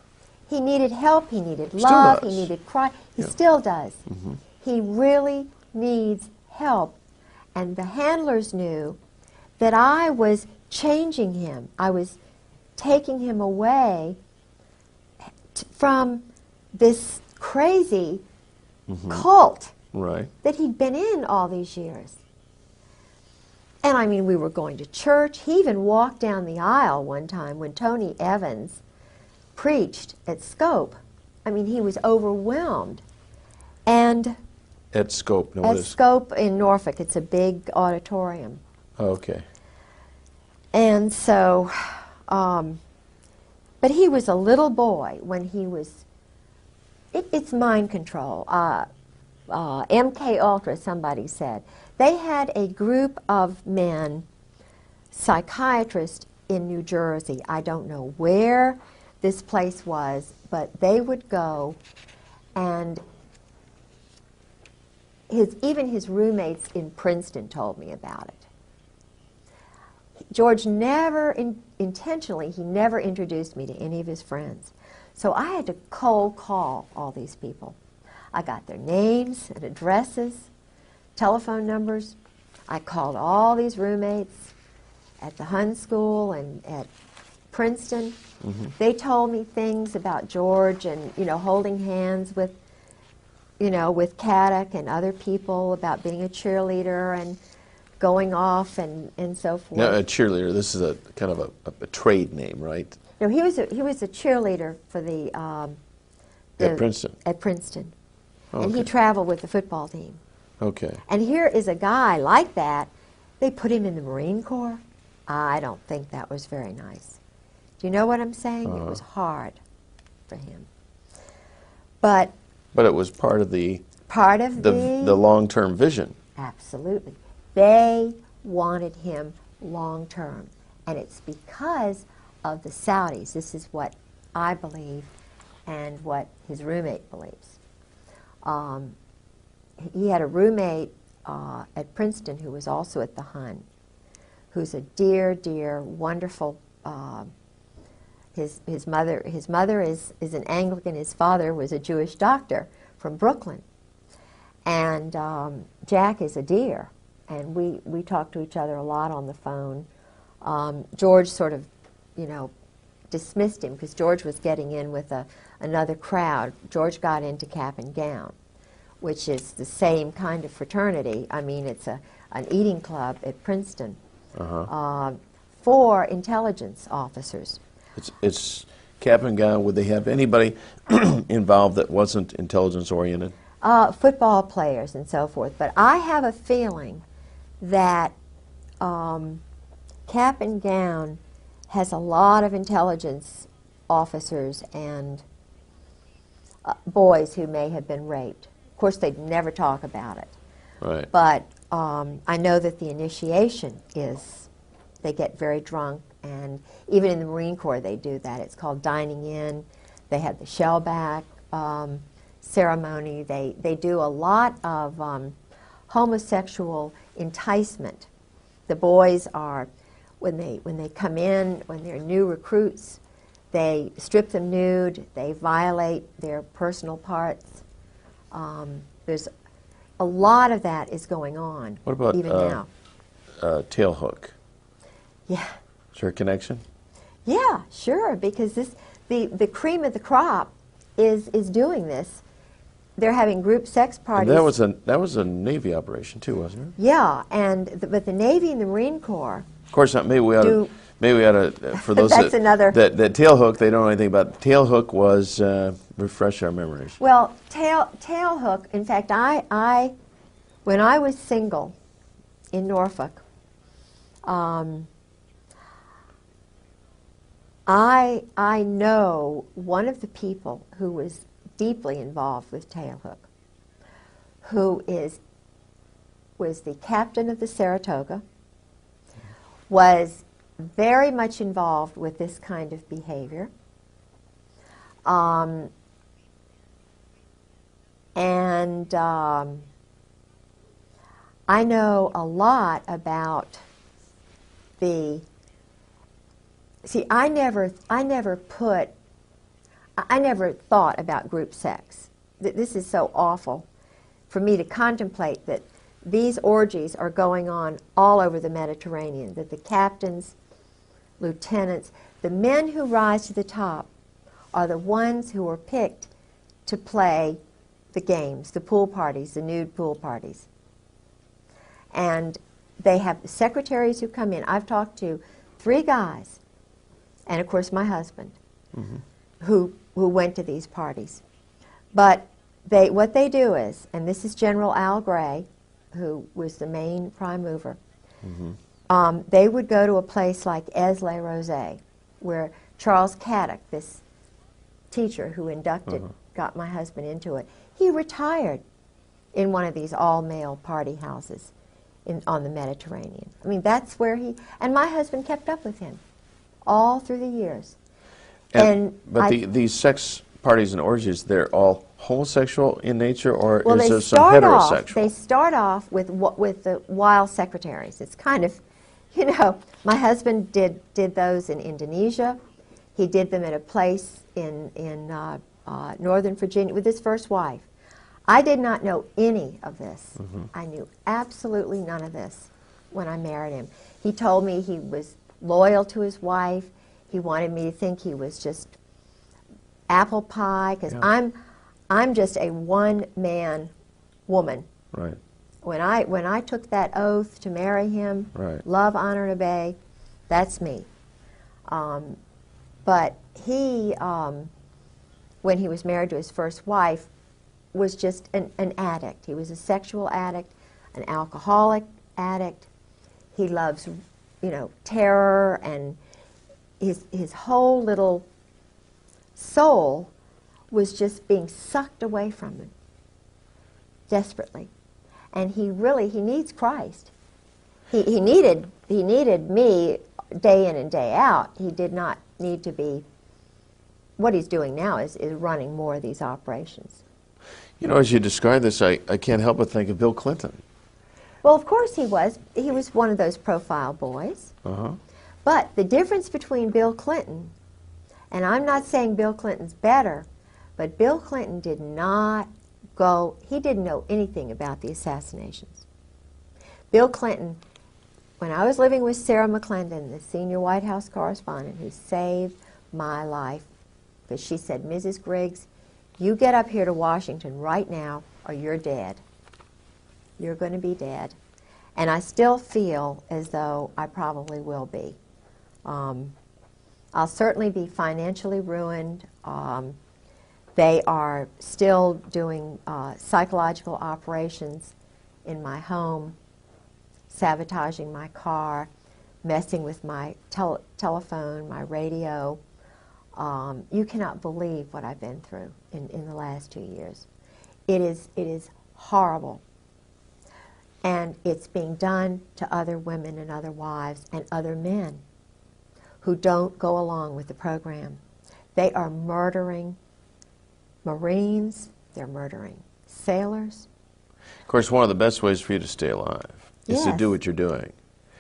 He needed help. He needed Still love. does. He needed cry. He Yeah. still does. Mm-hmm. He really needs help, and the handlers knew that I was changing him. I was taking him away from this crazy cult Right. that he'd been in all these years. And I mean, we were going to church. He even walked down the aisle one time when Tony Evans preached at Scope. I mean, he was overwhelmed. And At Scope, at Scope in Norfolk, it's a big auditorium. Oh, okay. And so, but he was a little boy when he was, it's mind control. MK Ultra, somebody said. They had a group of men, psychiatrists in New Jersey. I don't know where this place was, but they would go, and even his roommates in Princeton told me about it. George never, intentionally, he never introduced me to any of his friends. So I had to cold call all these people. I got their names and addresses, telephone numbers. I called all these roommates at the Hun School and at Princeton. Mm-hmm. They told me things about George and, you know, holding hands with, you know, with Caddick and other people, about being a cheerleader and going off and so forth. Now, a cheerleader, this is a kind of a trade name, right? No, he was a cheerleader for the at Princeton. At Princeton. Okay. And he traveled with the football team. Okay. And here is a guy like that. They put him in the Marine Corps. I don't think that was very nice. Do you know what I'm saying? It was hard for him. But it was part of the long-term vision. Absolutely. They wanted him long-term. And it's because of the Saudis. This is what I believe and what his roommate believes. He had a roommate at Princeton who was also at the Hun, who's a dear, dear, wonderful. His mother is an Anglican. His father was a Jewish doctor from Brooklyn, and Jack is a dear, and we talk to each other a lot on the phone. George sort of, you know, dismissed him because George was getting in with another crowd. George got into Cap and Gown, which is the same kind of fraternity. I mean, it's an eating club at Princeton for intelligence officers. It's Cap and Gown. Would they have anybody involved that wasn't intelligence-oriented? Football players and so forth. But I have a feeling that Cap and Gown has a lot of intelligence officers and boys who may have been raped. Of course, they'd never talk about it. Right. But I know that the initiation is, they get very drunk, and even in the Marine Corps they do that. It's called dining in. They have the shellback ceremony. They do a lot of homosexual enticement. The boys are, when they come in, when they're new recruits, they strip them nude, they violate their personal parts. There's a lot of that is going on. What about even now? Tailhook? Yeah. Is there a connection? Yeah, sure, because the cream of the crop is doing this. They're having group sex parties. And that was a Navy operation too, wasn't it? Yeah, but the Navy and the Marine Corps. Of course not. Maybe we ought to for those That's another. that Tailhook, they don't know anything about. Tailhook was refresh our memories. Well, Tailhook. In fact, when I was single in Norfolk, I know one of the people who was deeply involved with tailhook, who was the captain of the Saratoga, was very much involved with this kind of behavior. I know a lot about the. See, I never thought about group sex. This is so awful for me to contemplate that these orgies are going on all over the Mediterranean, that the captains, lieutenants, the men who rise to the top are the ones who are picked to play the games, the pool parties, the nude pool parties. And they have secretaries who come in. I've talked to 3 guys, and of course my husband, who went to these parties. But what they do is, and this is General Al Gray, who was the main prime mover, they would go to a place like Aix-les-Rosés, where Charles Caddock, this teacher who inducted, got my husband into it, he retired in one of these all-male party houses on the Mediterranean. I mean, that's where and my husband kept up with him all through the years. But these sex parties and orgies, they're all homosexual in nature, or well, is there some heterosexual? They start off with the wild secretaries. It's kind of, my husband did those in Indonesia. He did them at a place in Northern Virginia with his first wife. I did not know any of this. I knew absolutely none of this when I married him. He told me he was loyal to his wife. He wanted me to think he was just apple pie, because I'm just a one-man woman. Right. When I took that oath to marry him, love, honor, and obey, that's me. But he, when he was married to his first wife, was just an addict. He was a sexual addict, an alcoholic addict. He loves, terror, and his whole little soul was just being sucked away from him desperately. And he needs Christ. He needed me day in and day out. He did not need to be. What he's doing now is running more of these operations. As you describe this, I can't help but think of Bill Clinton. Well, of course he was. He was one of those profile boys. But the difference between Bill Clinton, and I'm not saying Bill Clinton's better, but Bill Clinton did not he didn't know anything about the assassinations. Bill Clinton, when I was living with Sarah McClendon, the senior White House correspondent, who saved my life, because she said, Mrs. Griggs, you get up here to Washington right now or you're dead. You're going to be dead. And I still feel as though I probably will be. I'll certainly be financially ruined. They are still doing psychological operations in my home, sabotaging my car, messing with my telephone, my radio. You cannot believe what I've been through in the last 2 years. It is horrible. And it's being done to other women and other wives and other men who don't go along with the program. They are murdering Marines. They're murdering sailors. Of course, one of the best ways for you to stay alive is to do what you're doing.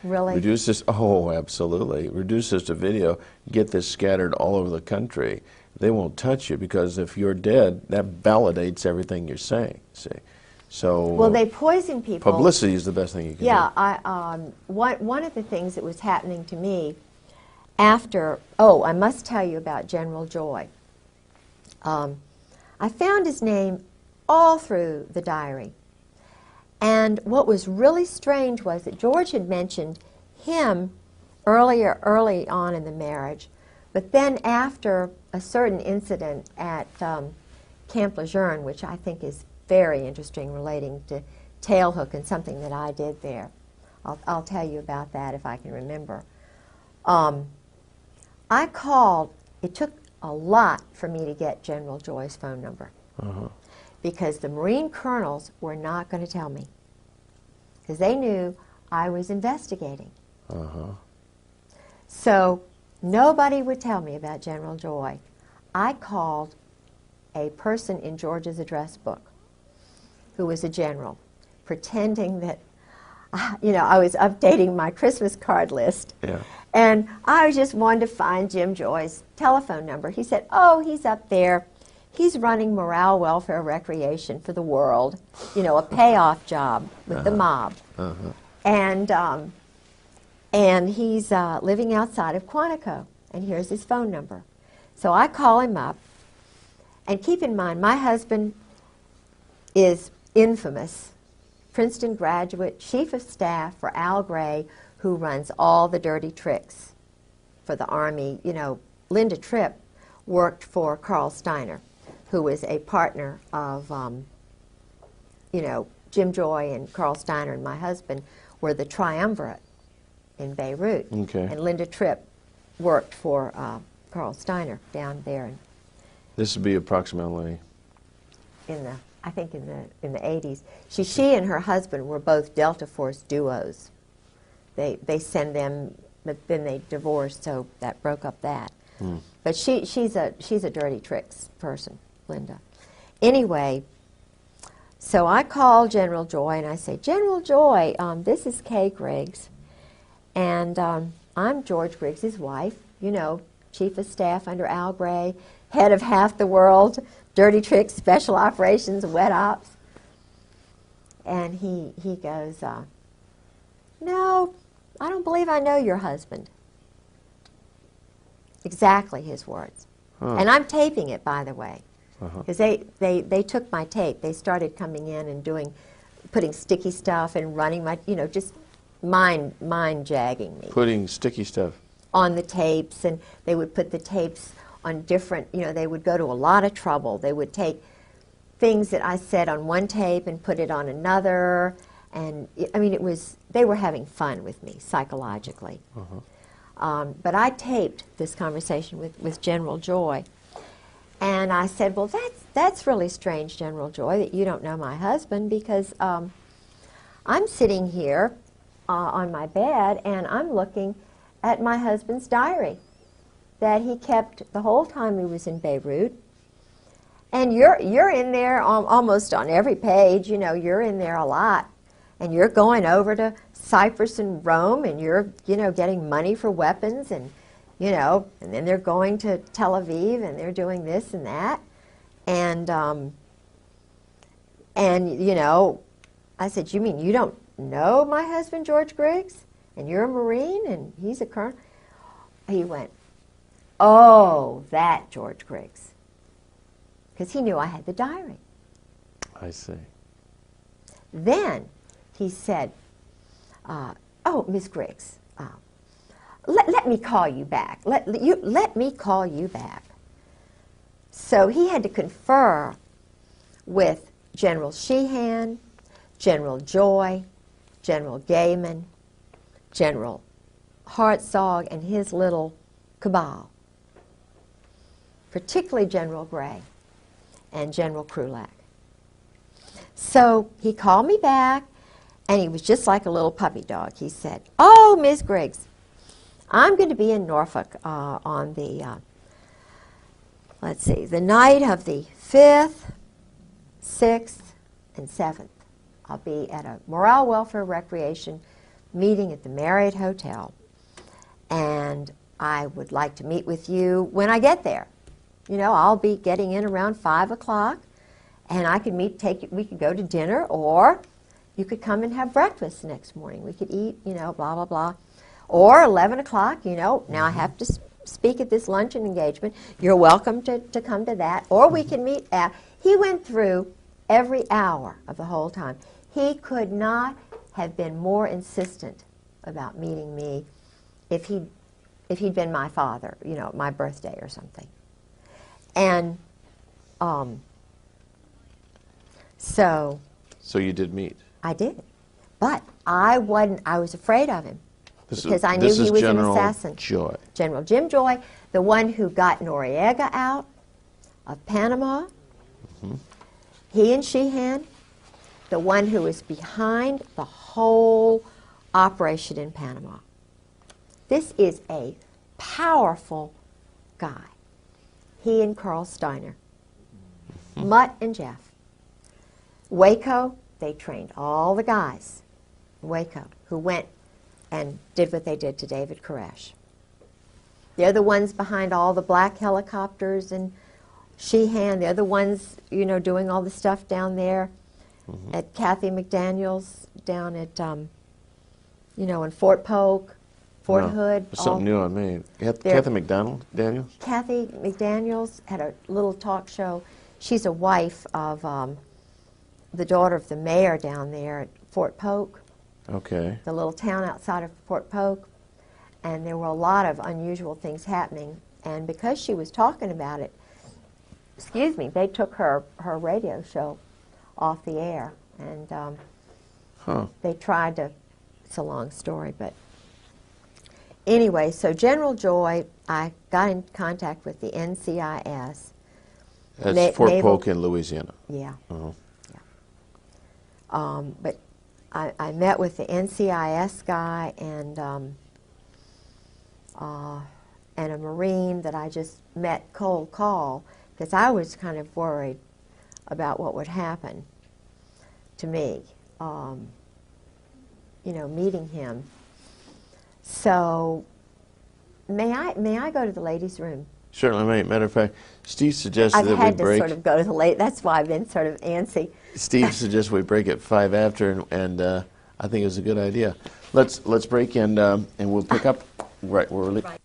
Really? Reduce this, absolutely. Reduce this to video, get this scattered all over the country. They won't touch you, because if you're dead, that validates everything you're saying, see. So, well, they poison people. Publicity is the best thing you can do. Yeah, one of the things that was happening to me after, I must tell you about General Joy. I found his name all through the diary. And what was really strange was that George had mentioned him early on in the marriage, but then after a certain incident at Camp Lejeune, which I think is very interesting, relating to tailhook and something that I did there. I'll tell you about that if I can remember. I called. It took a lot for me to get General Joy's phone number because the Marine colonels were not going to tell me because they knew I was investigating. So nobody would tell me about General Joy. I called a person in George's address book who was a general, pretending that, I was updating my Christmas card list. Yeah. And I just wanted to find Jim Joy's telephone number. He said, oh, he's up there. He's running morale, welfare, recreation for the world, a payoff job with the mob. And he's living outside of Quantico. And here's his phone number. So I call him up. And keep in mind, my husband is infamous, Princeton graduate, chief of staff for Al Gray, who runs all the dirty tricks for the Army. Linda Tripp worked for Carl Steiner, who was a partner of, Jim Joy and Carl Steiner and my husband were the triumvirate in Beirut. Okay. And Linda Tripp worked for Carl Steiner down there This would be approximately in the 80s. She and her husband were both Delta Force duos. They send them, but then they divorced, so that broke up that. But she's a dirty tricks person, Linda. Anyway, so I call General Joy and I say, General Joy, this is Kay Griggs, and I'm George Griggs's wife. Chief of staff under Al Gray, head of half the world, dirty tricks, special operations, wet ops. And he goes, no, I don't believe I know your husband. Exactly his words. And I'm taping it, by the way, because they took my tape. They started coming in and putting sticky stuff and running my, just mind jagging me. putting sticky stuff. On the tapes, and they would put the tapes on different, they would go to a lot of trouble. They would take things that I said on one tape and put it on another, and they were having fun with me psychologically. But I taped this conversation with General Joy, and I said, well, that's really strange, General Joy, that you don't know my husband, because I'm sitting here on my bed, and I'm looking at my husband's diary that he kept the whole time he was in Beirut. And you're in there almost on every page, you're in there a lot. And you're going over to Cyprus and Rome, and you're, getting money for weapons, and, and then they're going to Tel Aviv, and they're doing this and that. And I said, you mean you don't know my husband, George Griggs? And you're a Marine, and he's a colonel? He went, oh, that George Griggs. Because he knew I had the diary. I see. Then he said, oh, Miss Griggs, let me call you back. Let me call you back. So he had to confer with General Sheehan, General Joy, General Gaiman, General Hartzog, and his little cabal, particularly General Gray and General Krulak. So he called me back, and he was just like a little puppy dog. He said, oh, Miss Griggs, I'm going to be in Norfolk on the, the night of the 5th, 6th, and 7th. I'll be at a morale, welfare, recreation meeting at the Marriott Hotel, and I would like to meet with you when I get there. I'll be getting in around 5 o'clock, and I could we could go to dinner, or you could come and have breakfast the next morning. We could eat, blah, blah, blah. Or 11 o'clock, now I have to speak at this luncheon engagement. You're welcome to come to that. Or we can meet at, he went through every hour of the whole time. He could not have been more insistent about meeting me if he'd been my father, my birthday or something. And So you did meet. I did. But I was afraid of him. because I knew he was an assassin. Joy. General Jim Joy, the one who got Noriega out of Panama. He and Sheehan, the one who was behind the whole operation in Panama. This is a powerful guy. He and Carl Steiner. Mutt and Jeff. Waco, they trained all the guys in Waco who went and did what they did to David Koresh. They're the ones behind all the black helicopters and Sheehan. They're the ones, you know, doing all the stuff down there at Kathy McDaniel's down at, you know, in Fort Polk, Fort Hood. Something new on me. Kathy McDonald, Daniel? Kathy McDaniel's had a little talk show. She's a wife of the daughter of the mayor down there at Fort Polk. Okay. The little town outside of Fort Polk. And there were a lot of unusual things happening. And because she was talking about it, excuse me, they took her radio show off the air. And they tried to, it's a long story, but anyway, so General Joy, I got in contact with the NCIS. That's Fort Polk in Louisiana. Yeah. But I met with the NCIS guy and a Marine that I just met cold call because I was kind of worried about what would happen to me, you know, meeting him. So may I go to the ladies' room? Certainly, matter of fact, Steve suggested I've that we had to break. sort of go to the late. That's why I've been sort of antsy. Steve suggests we break at 5 after, and I think it's a good idea. Let's break and we'll pick up right where we're. Right.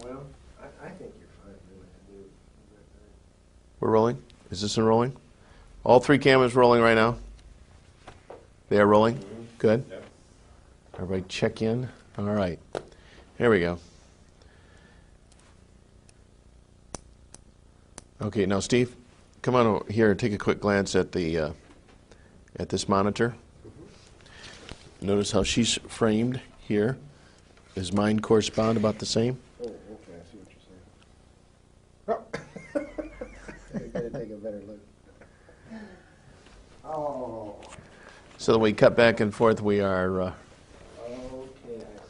Well, I think you're fine doing it. We're rolling. Is this one rolling? All three cameras rolling right now. They are rolling. Good. Yep. Everybody check in. All right. Here we go. Okay, now Steve, come on over here and take a quick glance at the at this monitor. Notice how she's framed here. Does mine correspond about the same? Oh, okay, I see what you're saying. Oh. I gotta take a better look. Oh. So that we cut back and forth, we are. Okay, I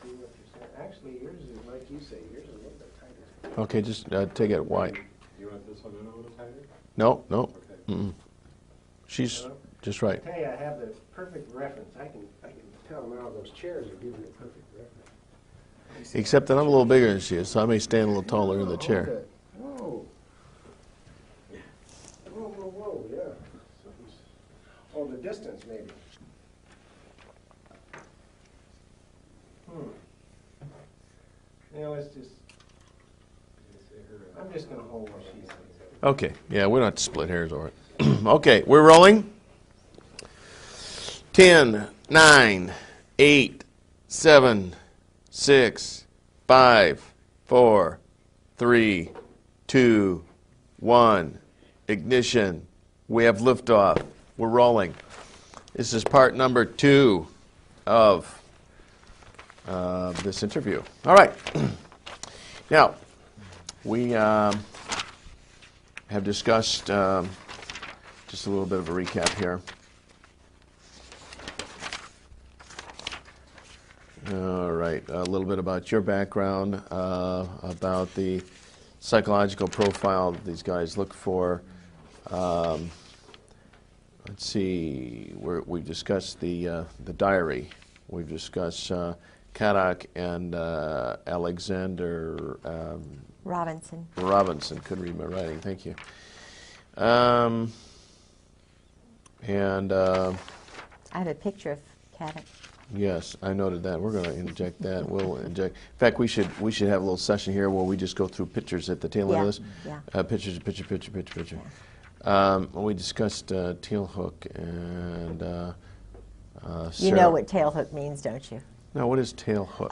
see what you're saying. Actually, yours is like you say. Yours is a little bit tighter. Okay, just take it wide. You want this one in a little tighter? No, no. Okay. Mm-mm. She's just right. I tell you, I have the perfect reference. I can tell now those chairs are giving a perfect reference. Except that I'm a little bigger than she is, so I may stand a little taller in the chair. Okay. Whoa. Whoa, yeah. Oh, the distance, maybe. Let's just, I'm just going to hold what she says. Okay, yeah, we don't have to split hairs over it. Okay, we're rolling. 10, 9, 8, 7, 6, 5, 4, 3, 2, 1. Ignition. We have liftoff. We're rolling. This is part number 2 of this interview. All right. Now, we have discussed just a little bit of a recap here. All right, a little bit about your background, about the psychological profile that these guys look for. Let's see, we've discussed the diary. We've discussed Kaddock and Alexander Robinson. Couldn't read my writing, thank you. And I have a picture of Caddick. yes, I noted that. We're going to inject that. We'll inject. In fact, we should have a little session here where we just go through pictures at the tail end of this. Yeah. Picture. We discussed tail hook and. You know what tail hook means, don't you? Now, what is tail hook?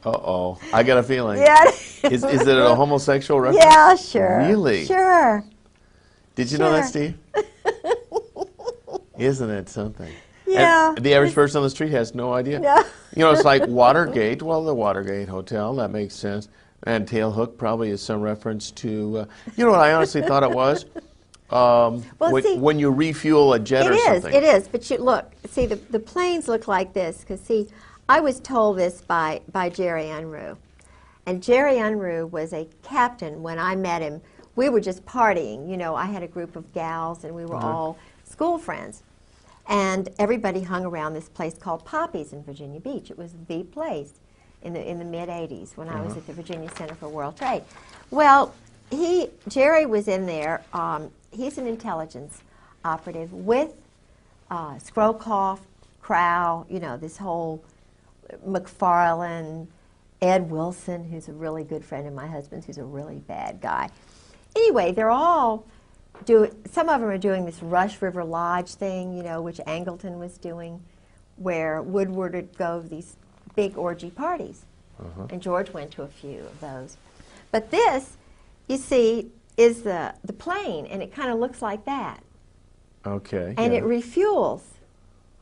Uh-oh. I got a feeling. Yeah. Is it a homosexual reference? Yeah, sure. Really? Sure. Did you know that, Sure. Steve? Isn't it something? Yeah. And the average person on the street has no idea. No. You know, it's like Watergate. Well, the Watergate Hotel, that makes sense. And Tailhook probably is some reference to, you know what I honestly thought it was? When you refuel a jet or something. It is. But you look, see, the planes look like this. Because, see, I was told this by Jerry Unruh. And Jerry Unruh was a captain when I met him. We were just partying. You know, I had a group of gals, and we were all school friends. And everybody hung around this place called Poppy's in Virginia Beach. It was the place in the mid-'80s when I was at the Virginia Center for World Trade. Well, Jerry was in there. He's an intelligence operative with Scrowcroft, Crow, you know, this whole McFarlane, Ed Wilson, who's a really good friend of my husband's, who's a really bad guy. Anyway, they're all some of them are doing this Rush River Lodge thing, you know, which Angleton was doing, where Woodward would go to these big orgy parties. And George went to a few of those. But this, you see, is the plane, and it kind of looks like that. Okay. And yeah. it refuels.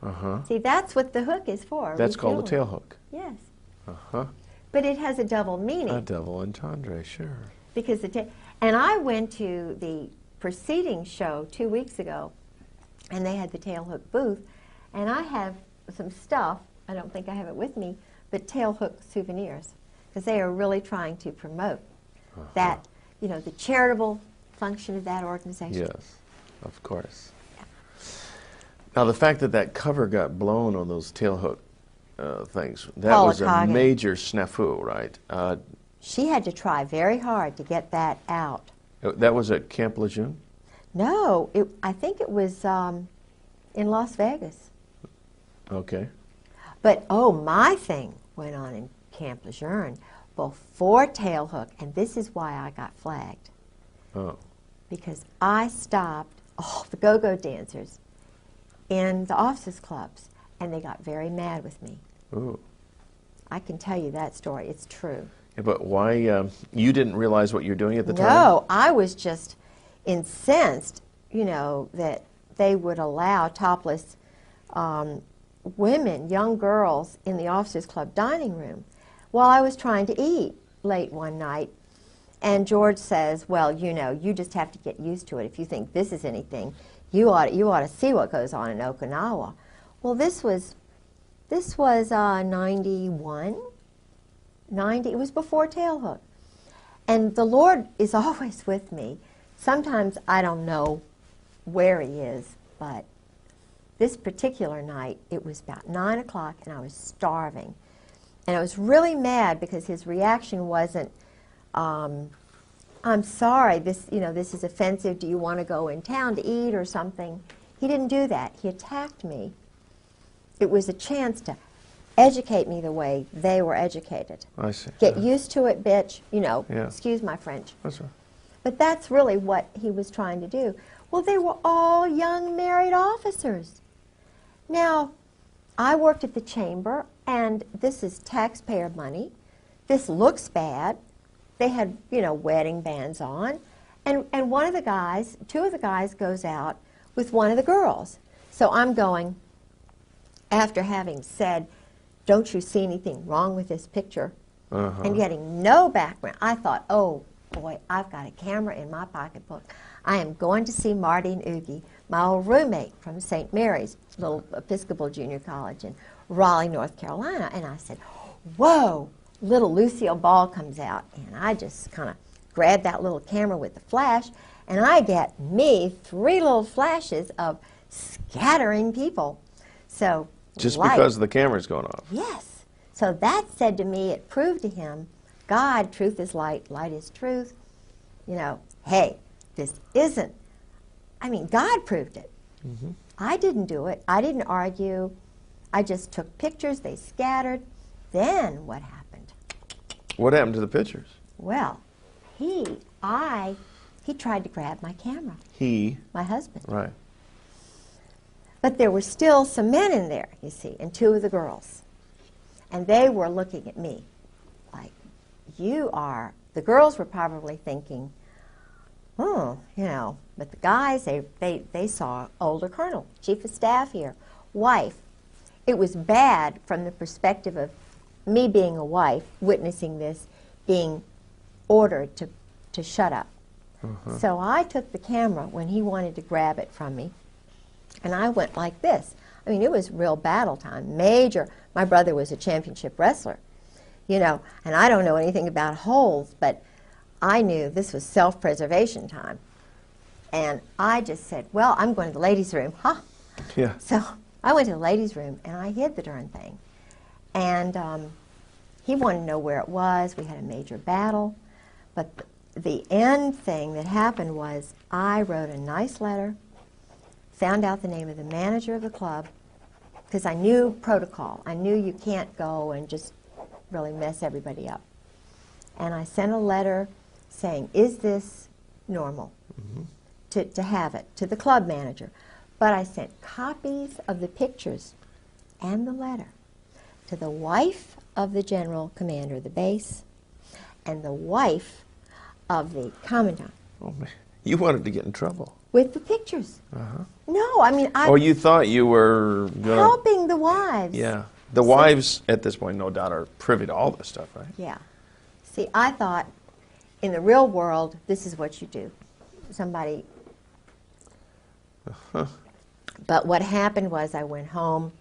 Uh-huh. See, that's what the hook is for. That's called the refueling. tailhook. Yes. Uh-huh. But it has a double meaning. A double entendre, sure. Because and I went to the preceding show 2 weeks ago, and they had the tailhook booth, and I have some stuff, I don't think I have it with me, but tailhook souvenirs, because they are really trying to promote that, you know, the charitable function of that organization. Yes, of course. Now, the fact that that cover got blown on those tailhook things, that Paula was a Coggin. major snafu, right? She had to try very hard to get that out. That was at Camp Lejeune? No, I think it was in Las Vegas. Okay. But, oh, my thing went on in Camp Lejeune before tailhook, and this is why I got flagged. Oh. Because I stopped all the go-go dancers in the officers' clubs, and they got very mad with me. Ooh. I can tell you that story. It's true. Yeah, but why, you didn't realize what you're doing at the time? No, I was just incensed, you know, that they would allow topless women, young girls, in the officers' club dining room while I was trying to eat late one night. And George says, well, you know, you just have to get used to it. If you think this is anything, you ought to see what goes on in Okinawa. Well, this was 91, 90, it was before tailhook. And the Lord is always with me. Sometimes I don't know where he is, but this particular night, it was about 9 o'clock, and I was starving. And I was really mad because his reaction wasn't, I'm sorry, this is offensive, do you want to go in town to eat or something? He didn't do that. He attacked me. It was a chance to educate me the way they were educated. I see. Get used to it, bitch. You know, Yeah. excuse my French. That's right. But that's really what he was trying to do. Well, they were all young married officers. Now, I worked at the chamber, and this is taxpayer money. This looks bad. They had, you know, wedding bands on. And one of the guys, two of the guys goes out with one of the girls. So I'm going, after having said, don't you see anything wrong with this picture? And getting no background. I thought, oh, boy, I've got a camera in my pocketbook. I am going to see Marty and Oogie, my old roommate from St. Mary's, little Episcopal Junior College in Raleigh, North Carolina. And I said, whoa, little Lucille Ball comes out. And I just kind of grabbed that little camera with the flash, and I get me 3 little flashes of scattering people. So Just light. because the camera's going off? Yes. So that said to me, it proved to him, God, truth is light, light is truth. You know, hey, this isn't. I mean, God proved it. I didn't do it. I didn't argue. I just took pictures. They scattered. Then what happened? What happened to the pictures? Well, he tried to grab my camera, He, my husband. right. But there were still some men in there, you see, and 2 of the girls. And they were looking at me like, you are, the girls were probably thinking, oh, you know. But the guys, they saw older colonel, chief of staff here, wife. It was bad from the perspective of me being a wife, witnessing this, being ordered to shut up. So I took the camera when he wanted to grab it from me, and I went like this. I mean, it was real battle time, major. My brother was a championship wrestler, you know, and I don't know anything about holds, but I knew this was self-preservation time. And I just said, well, I'm going to the ladies' room, huh? Yeah. So I went to the ladies' room, and I hid the darn thing. And he wanted to know where it was. We had a major battle. But the end thing that happened was I wrote a nice letter, found out the name of the manager of the club, because I knew protocol. I knew you can't go and just really mess everybody up. And I sent a letter saying, is this normal to have it, to the club manager. But I sent copies of the pictures and the letter to the wife of the general commander of the base and the wife of the commandant. Oh, man. You wanted to get in trouble. With the pictures. No, I mean, Oh, you thought you were gonna, helping the wives. Yeah. The wives, at this point, no doubt, are privy to all this stuff, right? Yeah. See, I thought in the real world, this is what you do. Somebody. But what happened was I went home,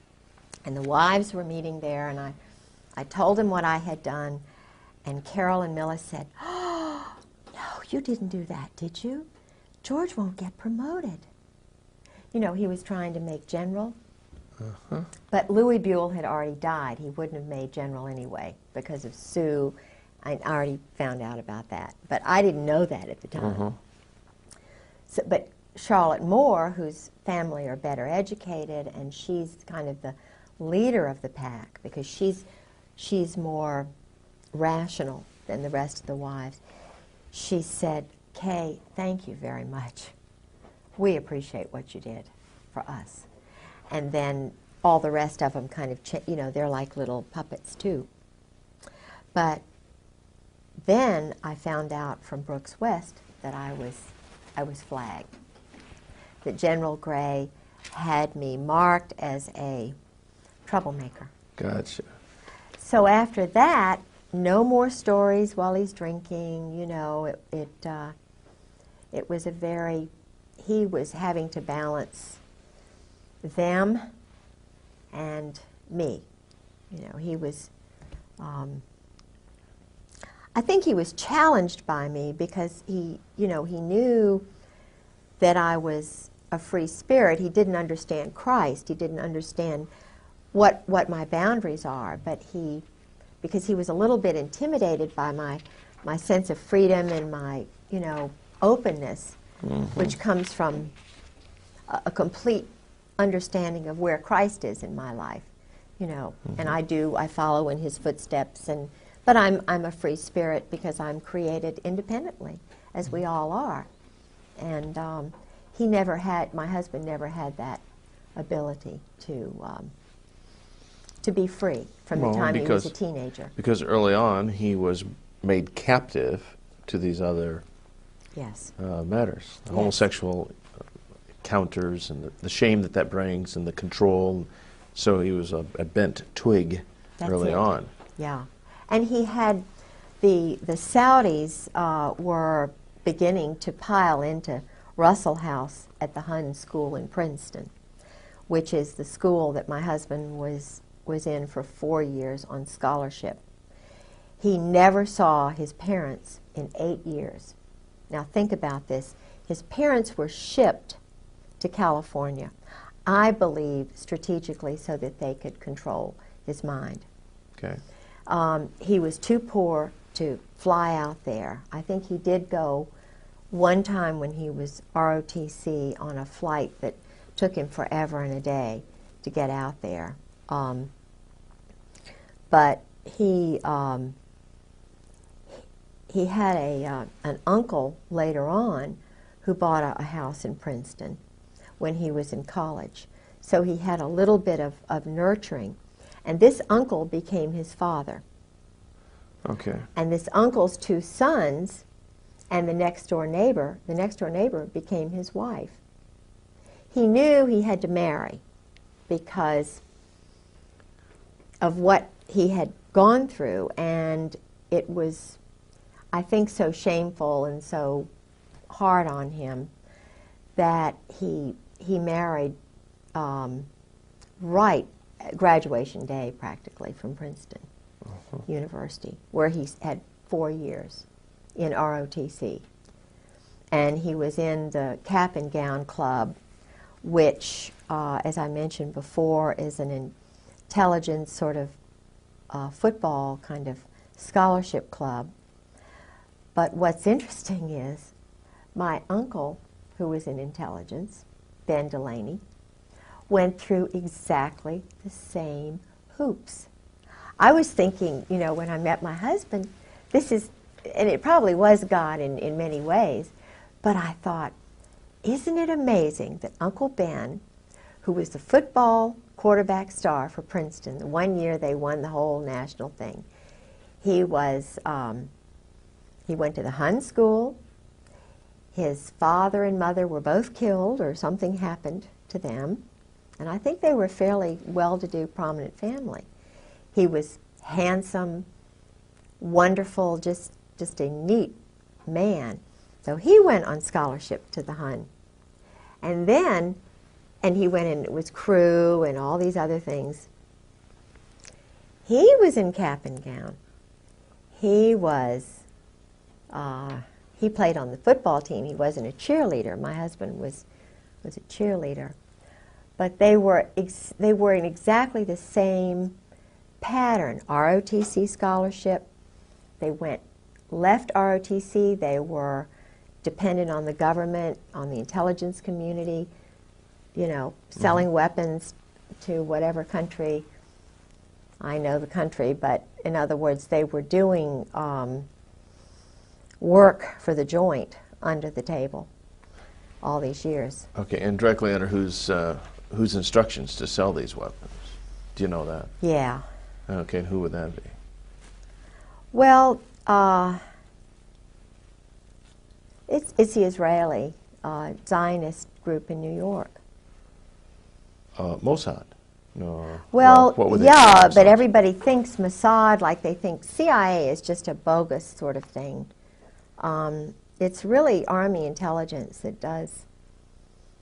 and the wives were meeting there, and I told them what I had done, and Carol and Milla said, oh, no, you didn't do that, did you? George won't get promoted. You know, he was trying to make general. But Louis Buell had already died. He wouldn't have made general anyway because of Sue. I already found out about that. But I didn't know that at the time. So, but Charlotte Moore, whose family are better educated, and she's kind of the leader of the pack because she's more rational than the rest of the wives. She said, Kay, thank you very much. We appreciate what you did for us. And then all the rest of them kind of, you know, they're like little puppets too. But then I found out from Brooks West that I was flagged. That General Gray had me marked as a troublemaker. Gotcha. So after that, no more stories while he's drinking. You know, it was a very, he was having to balance them and me. You know, he was, I think he was challenged by me because he, you know, he knew that I was a free spirit. He didn't understand Christ. He didn't understand what my boundaries are, but he, because he was a little bit intimidated by my sense of freedom and my, you know, openness, which comes from a complete understanding of where Christ is in my life, you know, and I follow in his footsteps, but I'm a free spirit because I'm created independently, as we all are, and he never had, my husband never had that ability to be free from the time he was a teenager. Because early on he was made captive to these other matters, the homosexual encounters and the shame that brings and the control. So he was a bent twig early on. Yeah, and he had the Saudis were beginning to pile into Russell House at the Hun School in Princeton, which is the school that my husband was in for 4 years on scholarship. He never saw his parents in 8 years. Now think about this. His parents were shipped to California, I believe strategically so that they could control his mind. Okay. He was too poor to fly out there. I think he did go one time when he was ROTC on a flight that took him forever and a day to get out there. But he had an uncle later on who bought a house in Princeton when he was in college. So he had a little bit of nurturing. And this uncle became his father. Okay. And this uncle's 2 sons and the next door neighbor became his wife. He knew he had to marry because of what he had gone through, and it was, I think, so shameful and so hard on him that he married right at graduation day, practically, from Princeton University, where he had 4 years in ROTC. And he was in the Cap and Gown Club, which, as I mentioned before, is an intelligence sort of football kind of scholarship club. But what's interesting is my uncle, who was in intelligence, Ben Delaney, went through exactly the same hoops. I was thinking, you know, when I met my husband, this is, and it probably was God in many ways, but I thought, isn't it amazing that Uncle Ben, who was the football quarterback star for Princeton, the one year they won the whole national thing, he was, he went to the Hun school. His father and mother were both killed, or something happened to them, and I think they were a fairly well-to-do, prominent family. He was handsome, wonderful, just a neat man. So he went on scholarship to the Hun. And then, and he went in, it was crew and all these other things. He was in Cap and Gown. He was, he played on the football team. He wasn't a cheerleader. My husband was a cheerleader. But they were in exactly the same pattern. ROTC scholarship. They left ROTC. They were dependent on the government, on the intelligence community, you know, selling weapons to whatever country. I know the country, but in other words, they were doing work for the joint under the table all these years. Okay, and directly under whose instructions to sell these weapons? Do you know that? Yeah. Okay, and who would that be? Well, it's the Israeli Zionist group in New York. Mossad? No. Well, what would they yeah, call but themselves? everybody thinks Mossad, like they think CIA is just a bogus sort of thing. It's really Army intelligence that does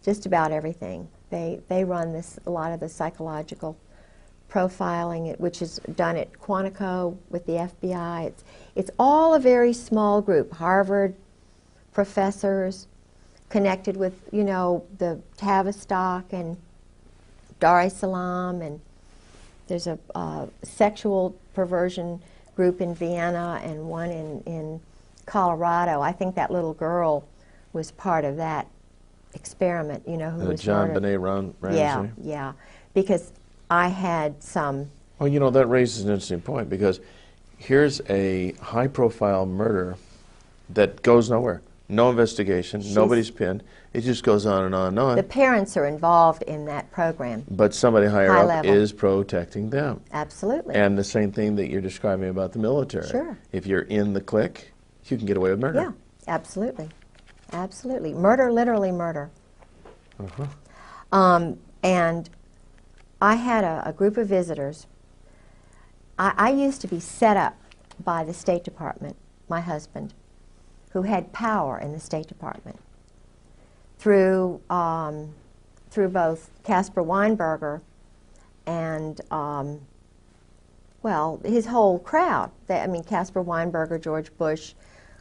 just about everything. They run a lot of the psychological profiling, which is done at Quantico with the FBI. It's all a very small group. Harvard professors connected with, you know, the Tavistock and Dar es Salaam, and there's a sexual perversion group in Vienna and one in Colorado. I think that little girl was part of that experiment, you know, who was John murdered. Benet Ramsey? Yeah, yeah, because I had some. Well, you know, that raises an interesting point, because here's a high-profile murder that goes nowhere. No investigation, nobody's pinned. It just goes on and on and on. The parents are involved in that program. But somebody higher High up level. is protecting them. Absolutely. And the same thing that you're describing about the military. Sure. If you're in the clique, you can get away with murder. Yeah, absolutely. Absolutely. Murder, literally murder. And I had a group of visitors. I used to be set up by the State Department, my husband, who had power in the State Department through both Caspar Weinberger and, well, his whole crowd. I mean, Caspar Weinberger, George Bush,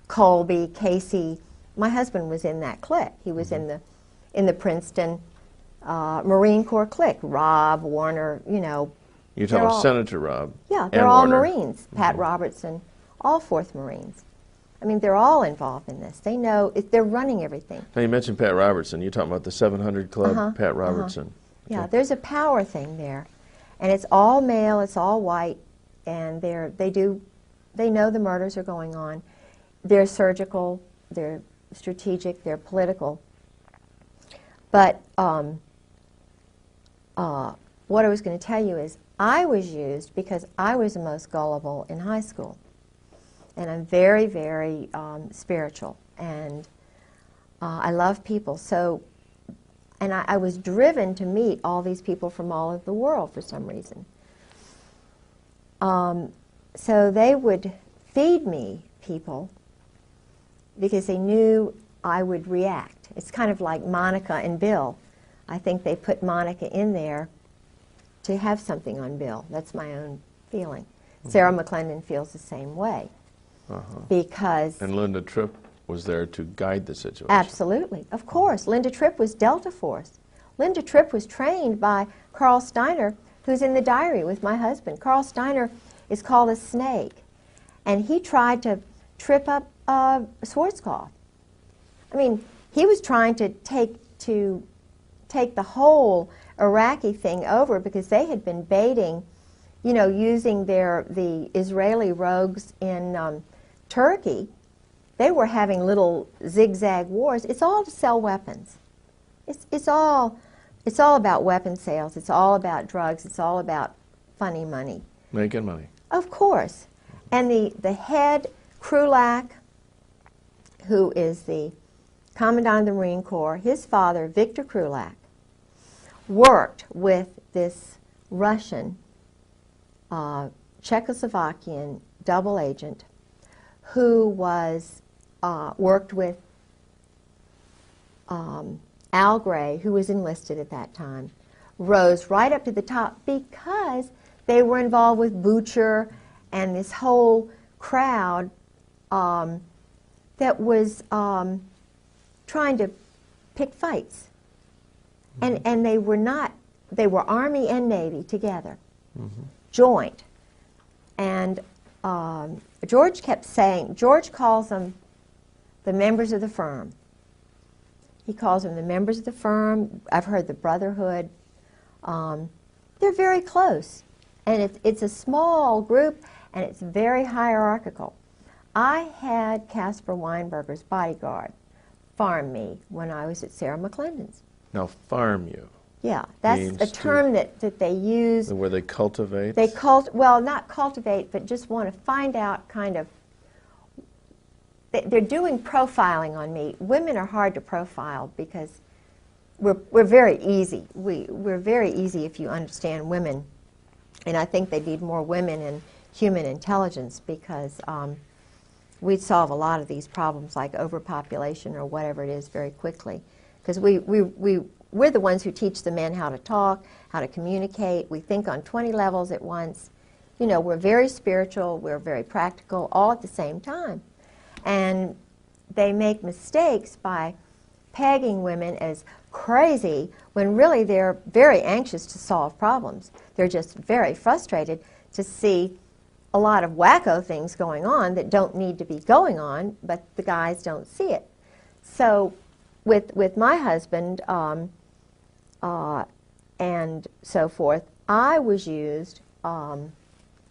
Colby, Casey. My husband was in that clique. He was in the Princeton Marine Corps clique. Rob, Warner, you know. You're talking about Senator Rob. Yeah, and they're all Warner. Marines. Pat Robertson, all 4th Marines. I mean, they're all involved in this. They know, they're running everything. Now, you mentioned Pat Robertson. You're talking about the 700 Club, Pat Robertson. Yeah, Okay. there's a power thing there. And it's all male, it's all white, and they know the murders are going on. They're surgical, they're strategic, they're political. But what I was going to tell you is I was used because I was the most gullible in high school. And I'm very, very spiritual. and I love people. So, and I was driven to meet all these people from all over the world for some reason. So they would feed me people because they knew I would react. It's kind of like Monica and Bill. I think they put Monica in there to have something on Bill. That's my own feeling. Sarah McClendon feels the same way. Because... And Linda Tripp was there to guide the situation. Absolutely. Of course. Linda Tripp was Delta Force. Linda Tripp was trained by Carl Steiner, who's in the diary with my husband. Carl Steiner is called a snake, and he tried to trip up Schwarzkopf. I mean, he was trying to take the whole Iraqi thing over because they had been baiting, you know, using the Israeli rogues in Turkey. They were having little zigzag wars. It's all to sell weapons. It's all about weapon sales. It's all about drugs. It's all about funny money. Making money. Of course. And the head, Krulak, who is the Commandant of the Marine Corps, his father, Victor Krulak, worked with this Russian, Czechoslovakian double agent who was worked with Al Gray, who was enlisted at that time, rose right up to the top because they were involved with Butcher and this whole crowd that was trying to pick fights. And they were not, they were Army and Navy together, joint. And George kept saying, George calls them the members of the firm. He calls them the members of the firm. I've heard the brotherhood. They're very close. And it's a small group, and it's very hierarchical. I had Caspar Weinberger's bodyguard farm me when I was at Sarah McClendon's. Now, farm you. Yeah, that's a term that they use. Where they cultivate? They well, not cultivate, but just want to find out kind of, they're doing profiling on me. Women are hard to profile because we're very easy. We're very easy if you understand women. And I think they need more women in human intelligence because we'd solve a lot of these problems like overpopulation or whatever it is very quickly. Because we're the ones who teach the men how to talk, how to communicate. We think on 20 levels at once. You know, we're very spiritual, we're very practical, all at the same time. And they make mistakes by pegging women as crazy when really they're very anxious to solve problems. They're just very frustrated to see a lot of wacko things going on that don't need to be going on, but the guys don't see it. So with my husband and so forth, I was used,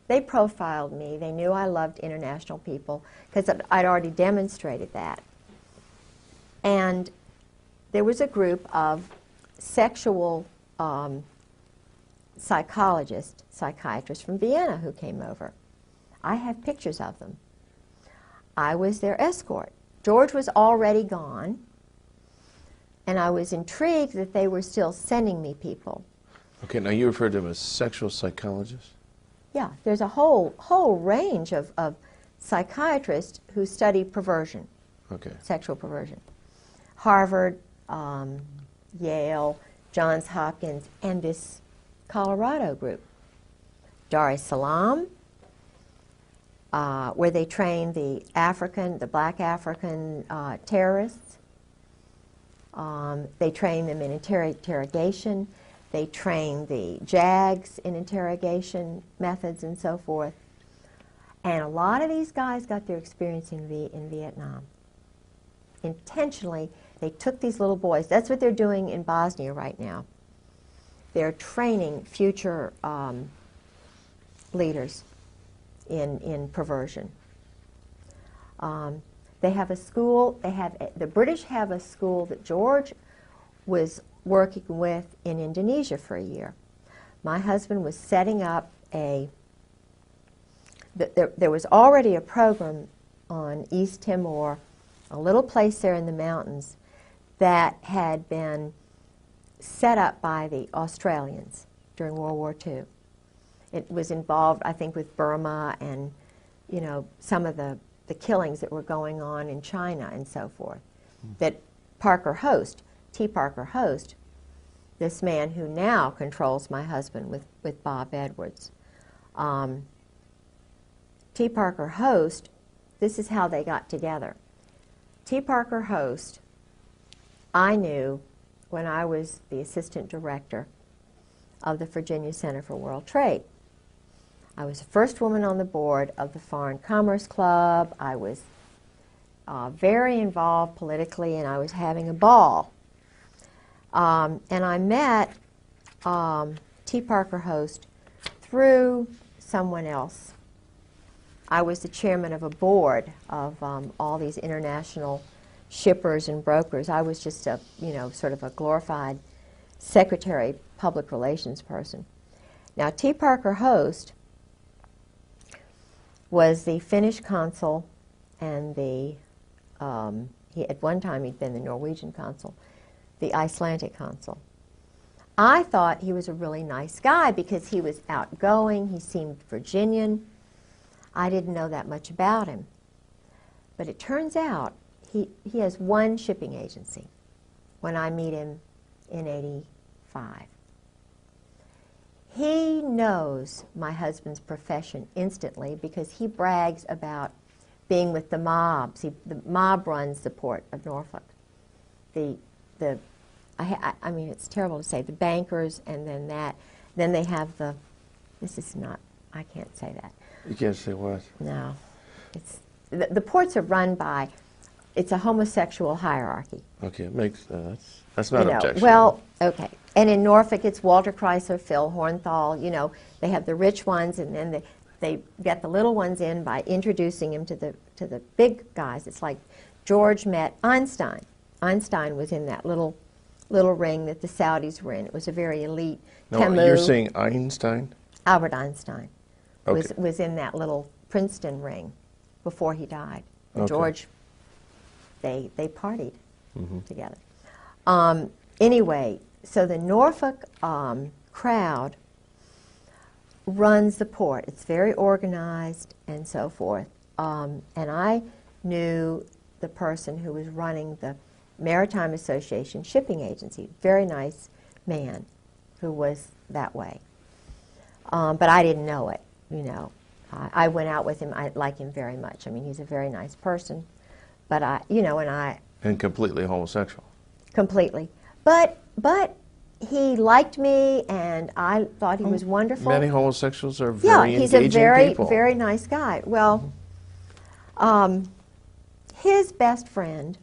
they profiled me. They knew I loved international people because I'd already demonstrated that. And there was a group of sexual psychiatrists from Vienna who came over. I have pictures of them. I was their escort. George was already gone, and I was intrigued that they were still sending me people. Okay, now you referred to them as sexual psychologists? Yeah, there's a whole range of psychiatrists who study perversion, sexual perversion. Harvard, Yale, Johns Hopkins, and this Colorado group. Dar es Salaam, where they train the black African terrorists. They train them in interrogation. They train the JAGs in interrogation methods and so forth. And a lot of these guys got their experience in Vietnam. Intentionally, they took these little boys. That's what they're doing in Bosnia right now. They're training future leaders in perversion. They have a school. The British have a school that George was working with in Indonesia for a year. My husband was setting up there was already a program on East Timor a little place there in the mountains that had been set up by the Australians during World War II. It was involved, I think, with Burma and, you know, some of the killings that were going on in China and so forth. That Parker Host, T. Parker Host, this man who now controls my husband with Bob Edwards. T. Parker Host, this is how they got together. T. Parker Host, I knew when I was the assistant director of the Virginia Center for World Trade. I was the first woman on the board of the Foreign Commerce Club. I was very involved politically, and I was having a ball. And I met T. Parker Host through someone else. I was the chairman of a board of all these international shippers and brokers. I was just a, you know, sort of a glorified secretary, public relations person. Now, T. Parker Host was the Finnish consul and the, at one time he'd been the Norwegian consul, the Icelandic consul. I thought he was a really nice guy because he was outgoing, he seemed Virginian. I didn't know that much about him. But it turns out he has one shipping agency when I meet him in '85. He knows my husband's profession instantly because he brags about being with the mobs. The mob runs the port of Norfolk. I mean, it's terrible to say, the bankers, and then they have this is not, I can't say that. You can't say what? No. The ports are run by, it's a homosexual hierarchy. Okay, it makes, that's not objectionable. Well, okay. And in Norfolk, it's Walter Chrysler, Phil Hornthal, you know, they have the rich ones, and then they get the little ones in by introducing them to the big guys. It's like George met Einstein. Einstein was in that little ring that the Saudis were in. It was a very elite. No, Camus, you're saying Einstein? Albert Einstein Okay. was in that little Princeton ring before he died. Okay. George, they partied together. Anyway, so the Norfolk crowd runs the port. It's very organized and so forth. And I knew the person who was running the Maritime Association shipping agency, very nice man who was that way. But I didn't know it, you know. I went out with him. I like him very much. I mean, he's a very nice person. But And completely homosexual. Completely. But he liked me, and I thought he was wonderful. Many homosexuals are very he's engaging a very, people. very nice guy. Well, his best friend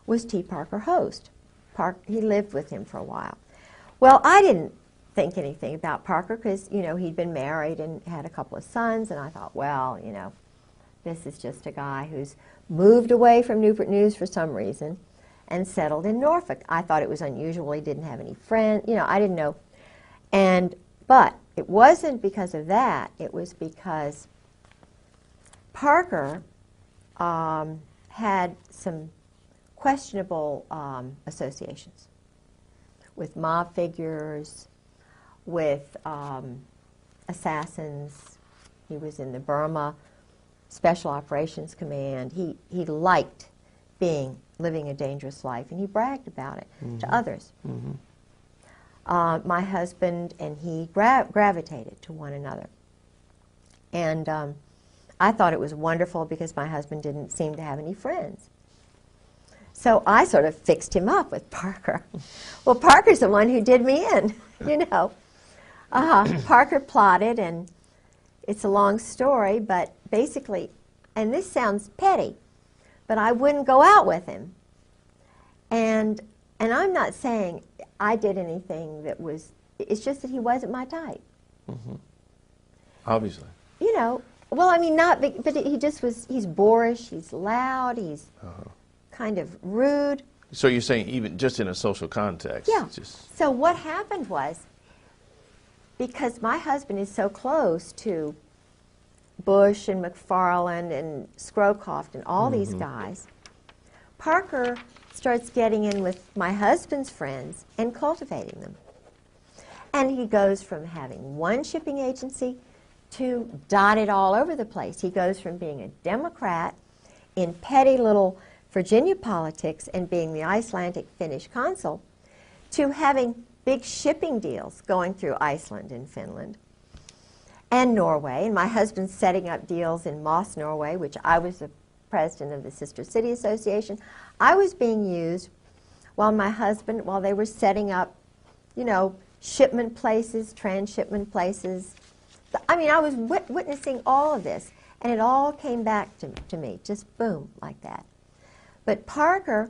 was T. Parker Host. He lived with him for a while. Well, I didn't think anything about Parker because, you know, he'd been married and had a couple of sons, and I thought, well, you know, this is just a guy who's moved away from Newport News for some reason and settled in Norfolk. I thought it was unusual. He didn't have any friends. You know, I didn't know. But it wasn't because of that. It was because Parker had some questionable associations with mob figures, with assassins. He was in the Burma Special Operations Command. He liked living a dangerous life, and he bragged about it to others. My husband and he gravitated to one another. And I thought it was wonderful because my husband didn't seem to have any friends. So I sort of fixed him up with Parker. Well, Parker's the one who did me in, you know. Parker plotted, and it's a long story, but basically, and this sounds petty, but I wouldn't go out with him. And I'm not saying I did anything that was, it's just that he wasn't my type. Obviously. You know, well, I mean, but he just was, he's boorish, he's loud, he's kind of rude. So you're saying even just in a social context? Yeah. Just So what happened was, because my husband is so close to Bush and McFarland and Scrowcroft and all these guys, Parker starts getting in with my husband's friends and cultivating them. And he goes from having one shipping agency to dotted all over the place. He goes from being a Democrat in petty little Virginia politics and being the Icelandic Finnish consul to having big shipping deals going through Iceland and Finland and Norway. And my husband's setting up deals in Moss, Norway, which I was the president of the Sister City Association. I was being used while they were setting up, shipment places, transshipment places. I mean, I was witnessing all of this, and it all came back to me, just boom, like that. But Parker,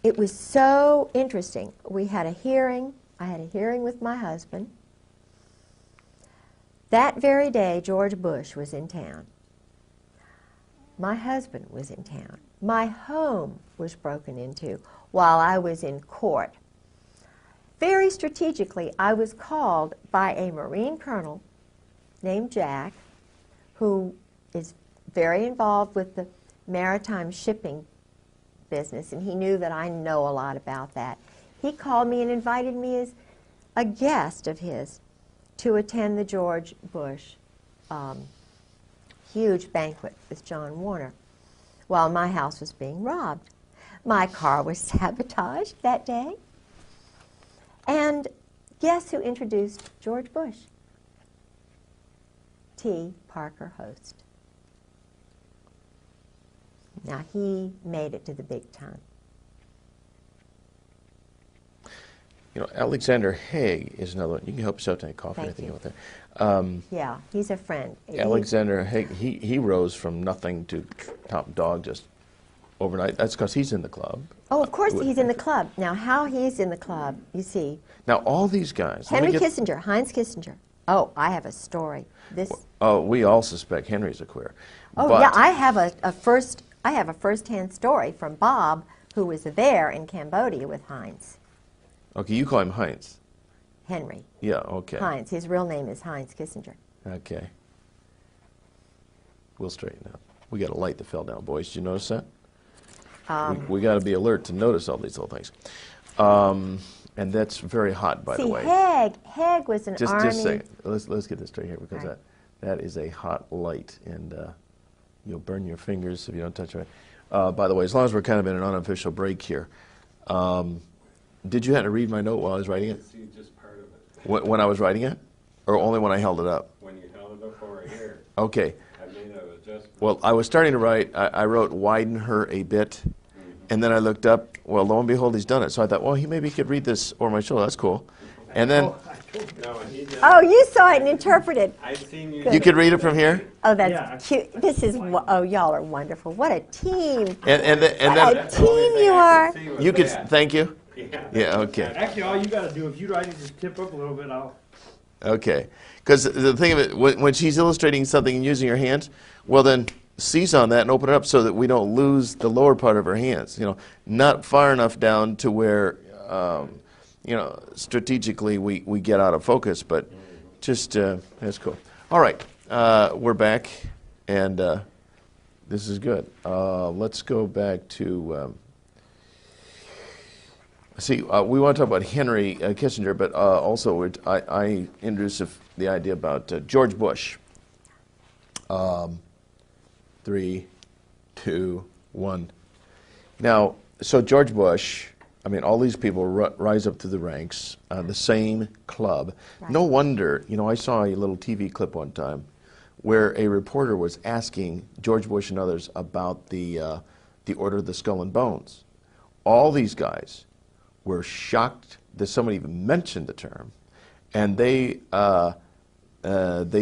it was so interesting. We had a hearing. I had a hearing with my husband. That very day, George Bush was in town. My husband was in town. My home was broken into while I was in court. Very strategically, I was called by a Marine colonel named Jack, who is very involved with the maritime shipping business, and he knew that I know a lot about that. He called me and invited me as a guest of his to attend the George Bush huge banquet with John Warner while my house was being robbed. My car was sabotaged that day. And guess who introduced George Bush? T. Parker Host. Now, he made it to the big time. Alexander Haig is another one. You can help yourself to any coffee or Thank anything you. out there. Yeah, he's a friend. Alexander Haig, he rose from nothing to top dog just overnight. That's because he's in the club. Oh, of course he's in the club. Now, how he's in the club, you see. Now, all these guys. Heinz Kissinger. Oh, I have a story. Oh, we all suspect Henry's a queer. Oh, but, yeah, I have a first-hand story from Bob, who was there in Cambodia with Heinz. Okay, you call him Heinz. Henry. Yeah, okay. Heinz. His real name is Heinz Kissinger. Okay. We'll straighten out. We got a light that fell down, boys. Did you notice that? We got to be alert to notice all these little things. And that's very hot, by the way. Haig was an just army. Just a second. Let's get this straight here, because that is a hot light, and you'll burn your fingers if you don't touch it. By the way, as long as we're kind of in an unofficial break here, did you have to read my note while I was writing it? See just part of it. When I was writing it? Or only when I held it up? When you held it up over here. Okay. I made an adjustment. Well, I was starting to write. I wrote widen her a bit, and then I looked up. Well, lo and behold, he's done it. So I thought, well, maybe he could read this over my shoulder. That's cool. And then No, he did. Oh, you saw it and interpreted. I've seen you. you could read it from here. Oh, that's cute. This is, y'all are wonderful. What a team. And then What a team you are. you could thank you. Yeah. Okay. Actually, all you got to do, if you'd like to just tip up a little bit, I'll. Okay. Because the thing of it, when she's illustrating something and using her hands, well then seize on that and open it up so that we don't lose the lower part of her hands. Not far enough down to where, strategically we get out of focus, but just that's cool. All right, we're back, and this is good. Let's go back to. We want to talk about Henry Kissinger, but also I introduced the idea about George Bush. 3, 2, 1. Now, so George Bush, all these people rise up through the ranks, the same club. Right. No wonder, I saw a little TV clip one time where a reporter was asking George Bush and others about the Order of the Skull and Bones. All these guys were shocked that somebody even mentioned the term, and they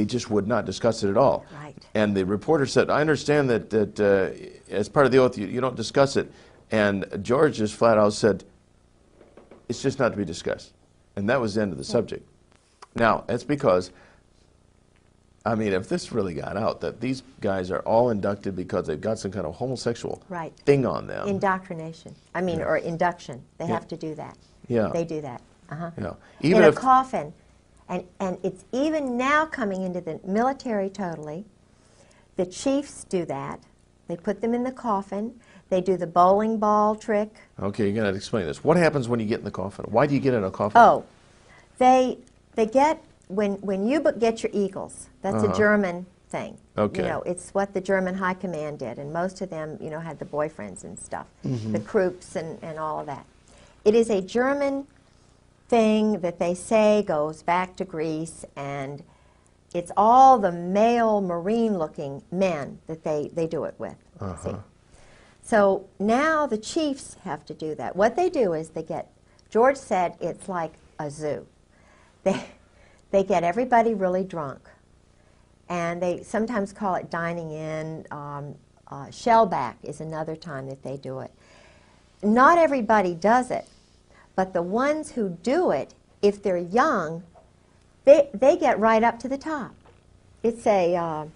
just would not discuss it at all. Right. And the reporter said, I understand that as part of the oath you don't discuss it. And George just flat out said, it's just not to be discussed. And that was the end of the subject. Now, that's because, if this really got out, that these guys are all inducted because they've got some kind of homosexual thing on them. Indoctrination. Or induction. They have to do that. Yeah. They do that. Uh-huh. Yeah. Even in a coffin. And it's even now coming into the military totally. The chiefs do that. They put them in the coffin. They do the bowling ball trick. Okay, you're going to explain this. What happens when you get in the coffin? Why do you get in a coffin? Oh, they get, when you get your eagles, that's a German thing. Okay. You know, it's what the German high command did, and most of them, you know, had the boyfriends and stuff, the Krupps and all of that. It is a German thing that they say goes back to Greece, and it's all the male marine-looking men that they do it with. See? So now the chiefs have to do that. What they do is they get, George said it's like a zoo. They get everybody really drunk, and they sometimes call it dining in. Shellback is another time that they do it. Not everybody does it, but the ones who do it, if they're young, they get right up to the top. It's a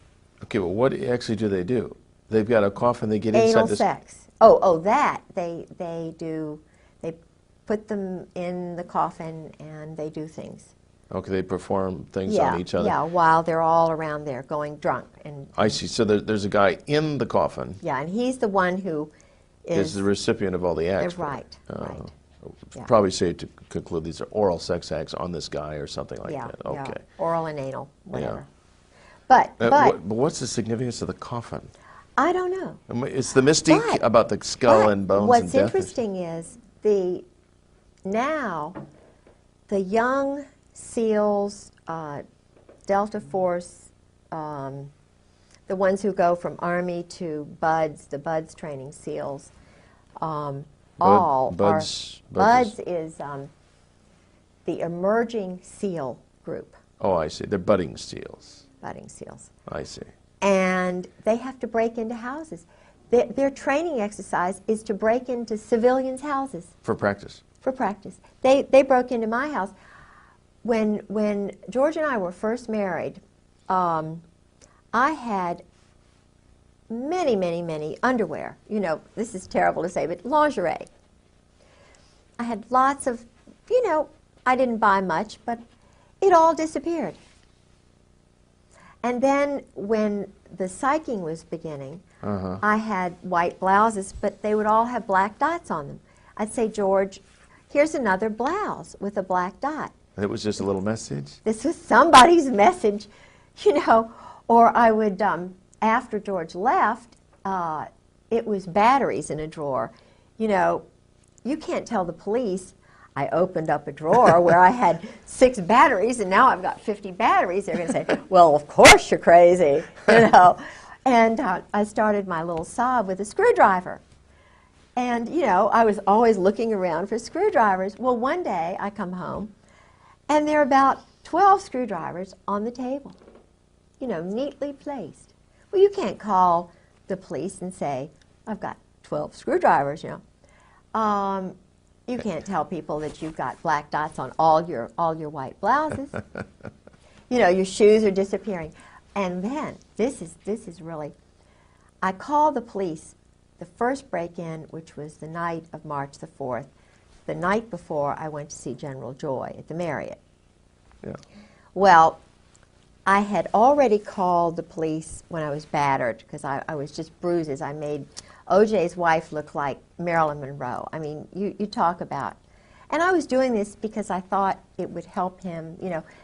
Okay, well, what actually do they do? They've got a coffin, they get inside anal this... sex. Oh, that they do. They put them in the coffin and they do things. Okay, they perform things on each other. Yeah, while they're all around there going drunk. And I see. So there's a guy in the coffin. yeah, and he's the one who Is the recipient of all the acts. right. Right. Yeah. Probably safe to conclude these are oral sex acts on this guy or something like Yeah, that. yeah, Okay. oral and anal, whatever. Yeah. But But what's the significance of the coffin? I don't know. I mean, it's the mystique But- about the skull But and bones what's and death. interesting is now the young SEALs, Delta Force, the ones who go from Army to BUDS, the BUDS training SEALs, Buds BUDS is the emerging SEAL group, Oh, I see. They're budding seals. budding SEALs. I see. And they have to break into houses. Their training exercise is to break into civilians' houses For practice. for practice. They broke into my house. When George and I were first married, I had many underwear. You know, this is terrible to say, but lingerie. I had lots of, I didn't buy much, but it all disappeared. And then when the psyching was beginning, I had white blouses, but they would all have black dots on them. I'd say, George, here's another blouse with a black dot. It was just a little message? This was somebody's message, Or I would, after George left, it was batteries in a drawer. You can't tell the police I opened up a drawer where I had 6 batteries and now I've got 50 batteries. They're going to say, well, of course you're crazy, And I started my little sob with a screwdriver. And, I was always looking around for screwdrivers. Well, one day I come home and there are about 12 screwdrivers on the table, neatly placed. Well, you can't call the police and say, I've got 12 screwdrivers, You can't tell people that you've got black dots on all your white blouses. Your shoes are disappearing. And then, this is really, I called the police the first break-in, which was the night of March the 4th, the night before I went to see General Joy at the Marriott. Yeah. Well, I had already called the police when I was battered because I was just bruises. I made O.J.'s wife look like Marilyn Monroe. I mean, you talk about. And I was doing this because I thought it would help him,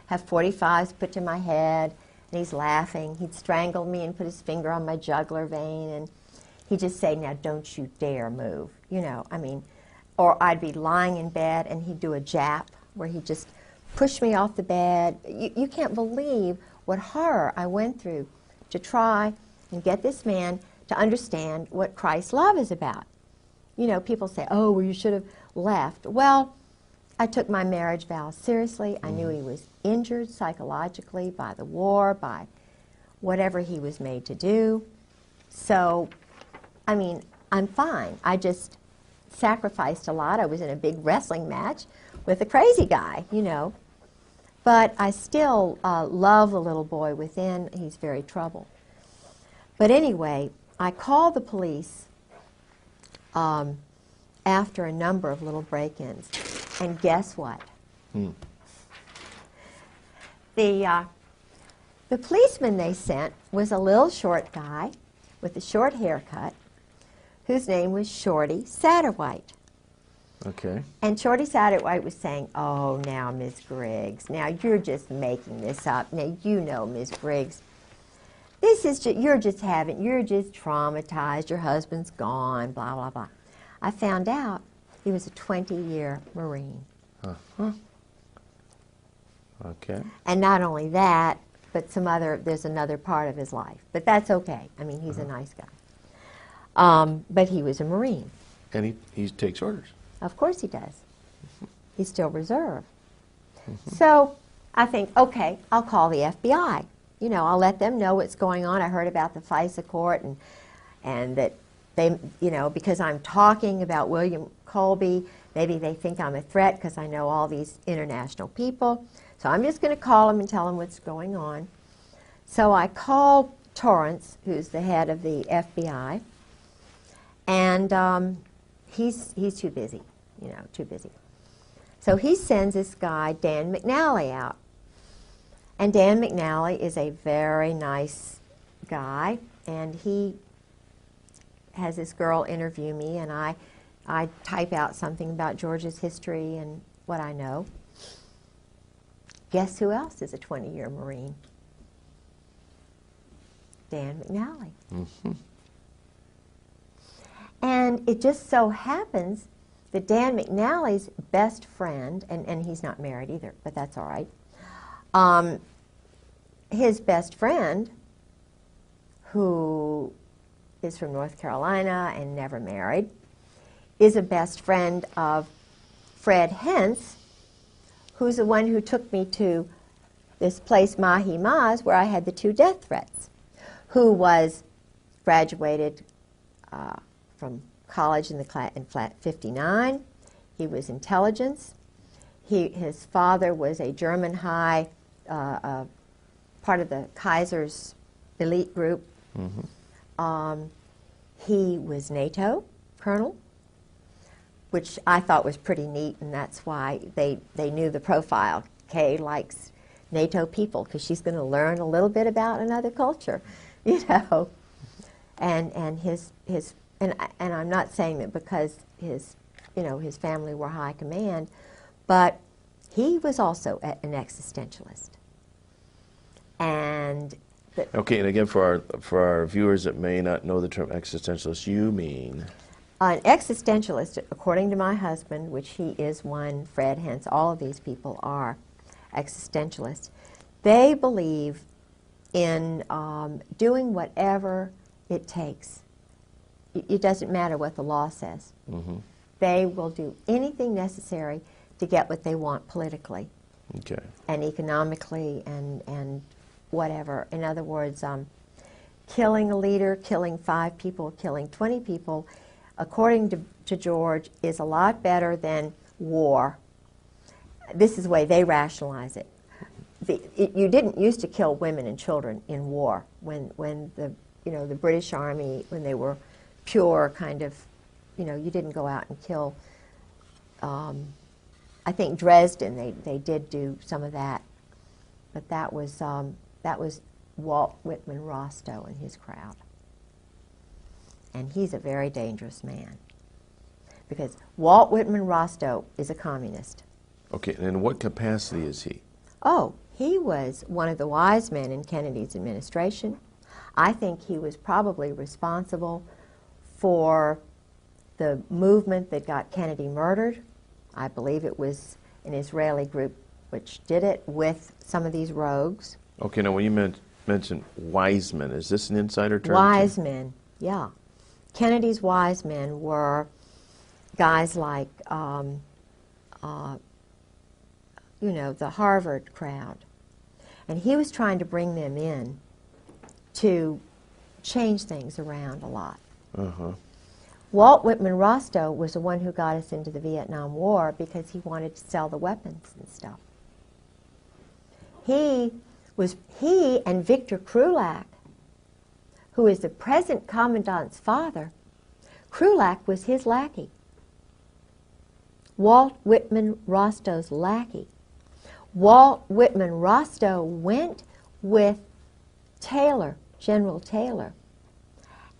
have 45s put to my head, and he's laughing. He'd strangle me and put his finger on my jugular vein, and he'd just say, now don't you dare move, Or I'd be lying in bed, and he'd do a jap where he'd just push me off the bed. You can't believe what horror I went through to try and get this man to understand what Christ's love is about. People say, oh, well, you should have left. Well, I took my marriage vows seriously. I knew he was injured psychologically by the war, by whatever he was made to do. So, I'm fine. I just sacrificed a lot. I was in a big wrestling match with a crazy guy, But I still love the little boy within. He's very troubled. But anyway, I called the police after a number of little break-ins. And guess what? The policeman they sent was a little short guy with a short haircut whose name was Shorty Satterwhite. Okay. And Shorty Satterwhite was saying, "Oh, now, Miss Griggs, now you're just making this up. Now, you know, Miss Griggs, this is you're just traumatized. Your husband's gone, blah, blah, blah." I found out he was a 20-year Marine. Okay. And not only that, but there's another part of his life. But that's okay. I mean, he's a nice guy. But he was a Marine. And he takes orders. Of course he does. He's still reserve. So I think, okay, I'll call the FBI. You know, I'll let them know what's going on. I heard about the FISA court and that they, you know, because I'm talking about William Colby, maybe they think I'm a threat because I know all these international people. So I'm just going to call them and tell them what's going on. So I call Torrance, who's the head of the FBI, and he's too busy, you know, too busy. So he sends this guy, Dan McNally, out. And Dan McNally is a very nice guy, and he has this girl interview me, and I type out something about Georgia's history and what I know. Guess who else is a 20-year Marine? Dan McNally. Mm-hmm. And it just so happens that Dan McNally's best friend, and he's not married either, but that's all right, his best friend, who is from North Carolina and never married, is a best friend of Fred Hentz, who's the one who took me to this place, Mahi Maz, where I had the 2 death threats, who was graduated from college in flat 59. He was intelligence. His father was a German high, part of the Kaiser's elite group. Mm-hmm. He was NATO colonel, which I thought was pretty neat, and that's why they knew the profile. Kay likes NATO people because she's going to learn a little bit about another culture, you know. And I'm not saying that because his family were high command, but he was also an existentialist. And okay, and again, for our viewers that may not know the term existentialist, you mean? An existentialist, according to my husband, which he is one, Fred Hentz, all of these people are existentialists. They believe in doing whatever it takes. It doesn't matter what the law says. Mm-hmm. They will do anything necessary to get what they want politically, okay, and economically, and whatever. In other words, killing a leader, killing 5 people, killing 20 people, according to George, is a lot better than war. This is the way they rationalize it. You didn't used to kill women and children in war when the British Army, when they were pure kind of, you didn't go out and kill. I think Dresden, they did do some of that, but that was Walt Whitman Rostow and his crowd. And he's a very dangerous man, because Walt Whitman Rostow is a communist. Okay, and in what capacity is he? Oh, he was one of the wise men in Kennedy's administration. I think he was probably responsible for the movement that got Kennedy murdered. I believe it was an Israeli group which did it with some of these rogues. Okay, now when you mentioned wise men, is this an insider term? Wise men, yeah. Kennedy's wise men were guys like, the Harvard crowd. And he was trying to bring them in to change things around a lot. Uh-huh. Walt Whitman Rostow was the one who got us into the Vietnam War because he wanted to sell the weapons and stuff. He and Victor Krulak, who is the present commandant's father, Krulak was his lackey. Walt Whitman Rostow's lackey. Walt Whitman Rostow went with Taylor, General Taylor,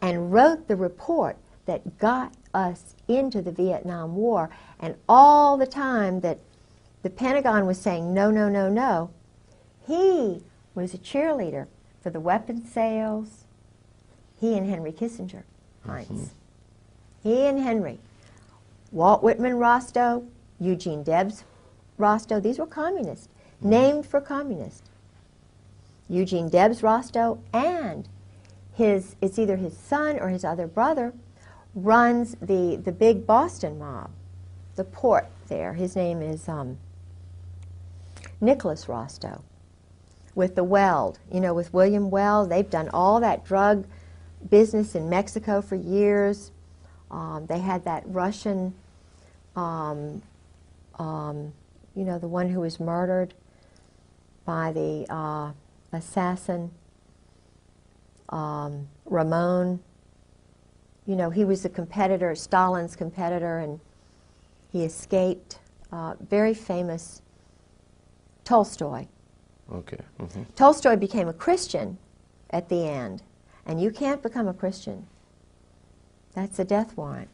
and wrote the report that got us into the Vietnam War. And all the time that the Pentagon was saying, no, no, no, no, he was a cheerleader for the weapons sales. He and Henry Kissinger, Heinz. He and Henry. Walt Whitman Rostow, Eugene Debs Rostow, these were communists, named for communists. Eugene Debs Rostow and it's either his son or his other brother, runs the big Boston mob, the port there. His name is Nicholas Rostow. With the Weld, with William Weld, they've done all that drug business in Mexico for years. They had that Russian, the one who was murdered by the assassin, Ramon. He was a competitor, Stalin's competitor, and he escaped. Very famous Tolstoy. Okay. Mm-hmm. Tolstoy became a Christian at the end, and you can't become a Christian. That's a death warrant.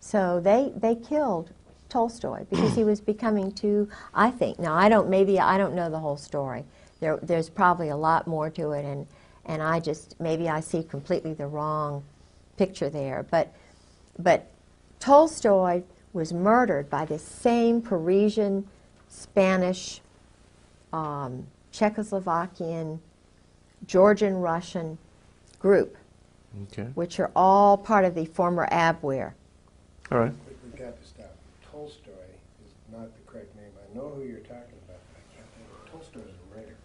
So they killed Tolstoy because he was becoming too, I think, now I don't know the whole story. There's probably a lot more to it, and maybe I see completely the wrong picture there. But Tolstoy was murdered by this same Parisian, Spanish, Czechoslovakian, Georgian, Russian group, Okay. which are all part of the former Abwehr. All right. We've got to stop. Tolstoy is not the correct name. I know who you're talking about, but I can't think of it. Tolstoy is a writer.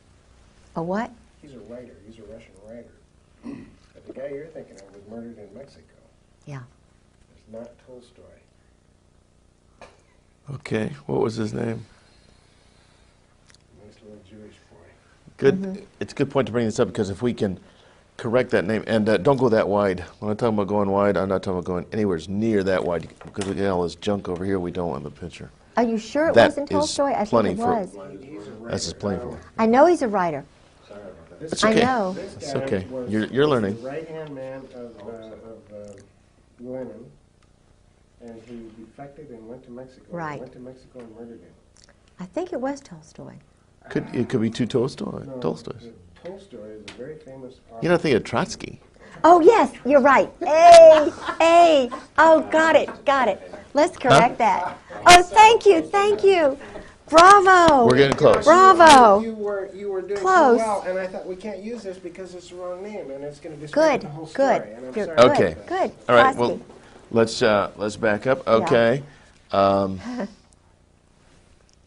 A what? He's a writer. He's a Russian writer. But the guy you're thinking of was murdered in Mexico. Yeah. It's not Tolstoy. Okay. What was his name? Nice little Jewish boy. Good. It's a good point to bring this up because if we can correct that name, and don't go that wide. When I'm talking about going wide, I'm not talking about going anywhere near that wide because we get all this junk over here we don't want in the picture. Are you sure it That wasn't is Tolstoy? I think plenty it for- was. He's a writer. That's just plenty for. I know he's a writer. Sorry about that. This It's I okay. know. This It's guy okay. was You're learning. the right-hand man of Lenin, and he defected and went to Mexico. Right. He went to Mexico and murdered him. I think it was Tolstoy. It could be two Tolstoys. No, Tolstoys. Tolstoy is a very famous author. You're not thinking of Trotsky. Oh, yes, you're right. A. Oh, got it. Let's correct that. Oh, thank you. Bravo. We're getting close. Bravo. You were doing Close. so well, and I thought we can't use this because it's the wrong name, and it's going to discredit Good, the whole story. good. And I'm You're sorry good, Okay. about that. Good. All right. Trotsky. Well, let's back up. Okay.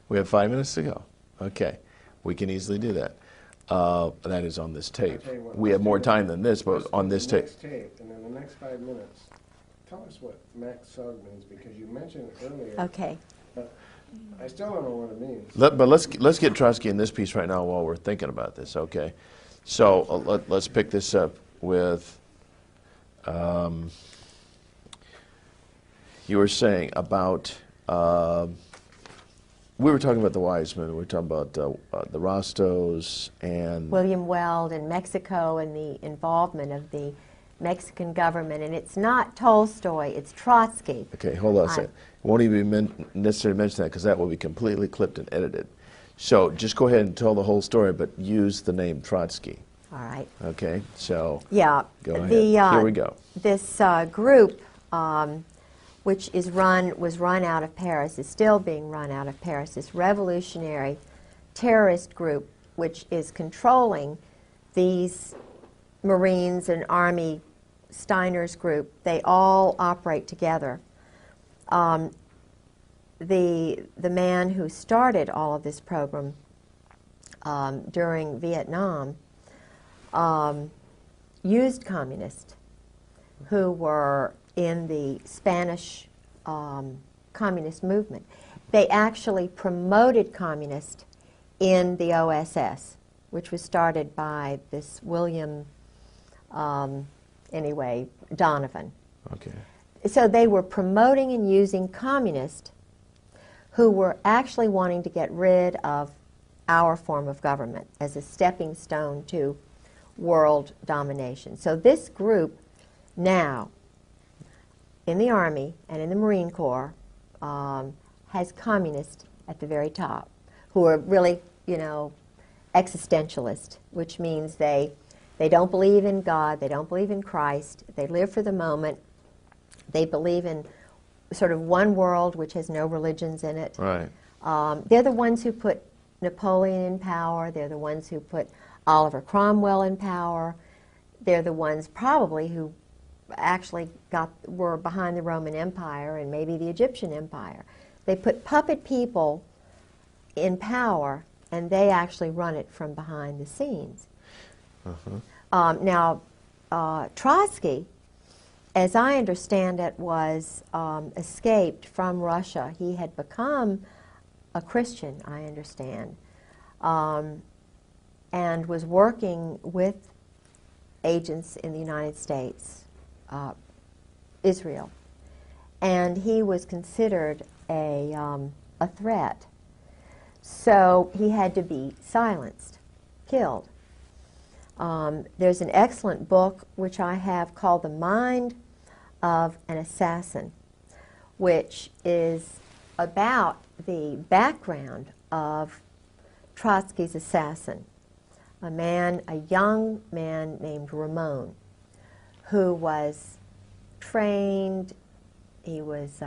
We have 5 minutes to go. Okay. We can easily do that. That is on this tape. I'll tell you what, We have more time than this, but on this tape. Next tape, and in the next 5 minutes, tell us what Max Sug means, because you mentioned it earlier, Okay. but I still don't know what it means. But let's get Trotsky in this piece right now while we're thinking about this. Okay. So let's pick this up with. You were saying about. We were talking about the Wiseman. We were talking about the Rostos and. William Weld in Mexico and the involvement of the Mexican government. And it's not Tolstoy, it's Trotsky. Okay, hold on a second. Won't even necessarily mention that because that will be completely clipped and edited. So just go ahead and tell the whole story, but use the name Trotsky. All right. Okay, so Yeah. go ahead. Here we go. This group, which was run out of Paris, is still being run out of Paris, this revolutionary terrorist group, which is controlling these Marines and Army Steiner's group. They all operate together. The man who started all of this program during Vietnam used communists who were in the Spanish communist movement. They actually promoted communists in the OSS, which was started by this William, Donovan. Okay. So they were promoting and using communists who were actually wanting to get rid of our form of government as a stepping stone to world domination. So this group now in the Army and in the Marine Corps has communists at the very top who are really, existentialist, which means they don't believe in God, they don't believe in Christ, they live for the moment, they believe in sort of one world which has no religions in it. Right. They're the ones who put Napoleon in power, they're the ones who put Oliver Cromwell in power, they're the ones probably who actually were behind the Roman Empire and maybe the Egyptian Empire. They put puppet people in power, and they actually run it from behind the scenes. Now, Trotsky, as I understand it, was escaped from Russia. He had become a Christian, I understand, and was working with agents in the United States, Israel. And he was considered a threat. So he had to be silenced, killed. There's an excellent book which I have called The Mind of an Assassin, which is about the background of Trotsky's assassin, a young man named Ramon, who was trained, he was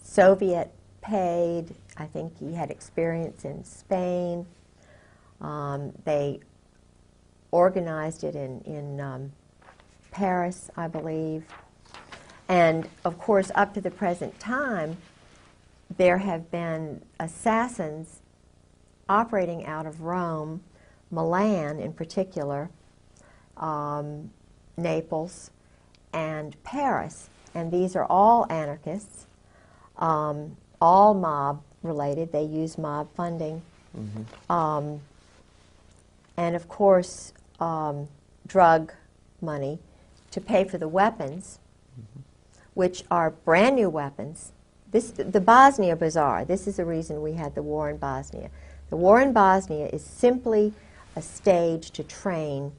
Soviet paid, I think he had experience in Spain. They organized it in Paris, I believe. And of course, up to the present time, there have been assassins operating out of Rome, Milan in particular, Naples, and Paris. And these are all anarchists, all mob related. They use mob funding. And of course, drug money to pay for the weapons, which are brand new weapons. The Bosnia Bazaar, this is the reason we had the war in Bosnia. The war in Bosnia is simply a stage to train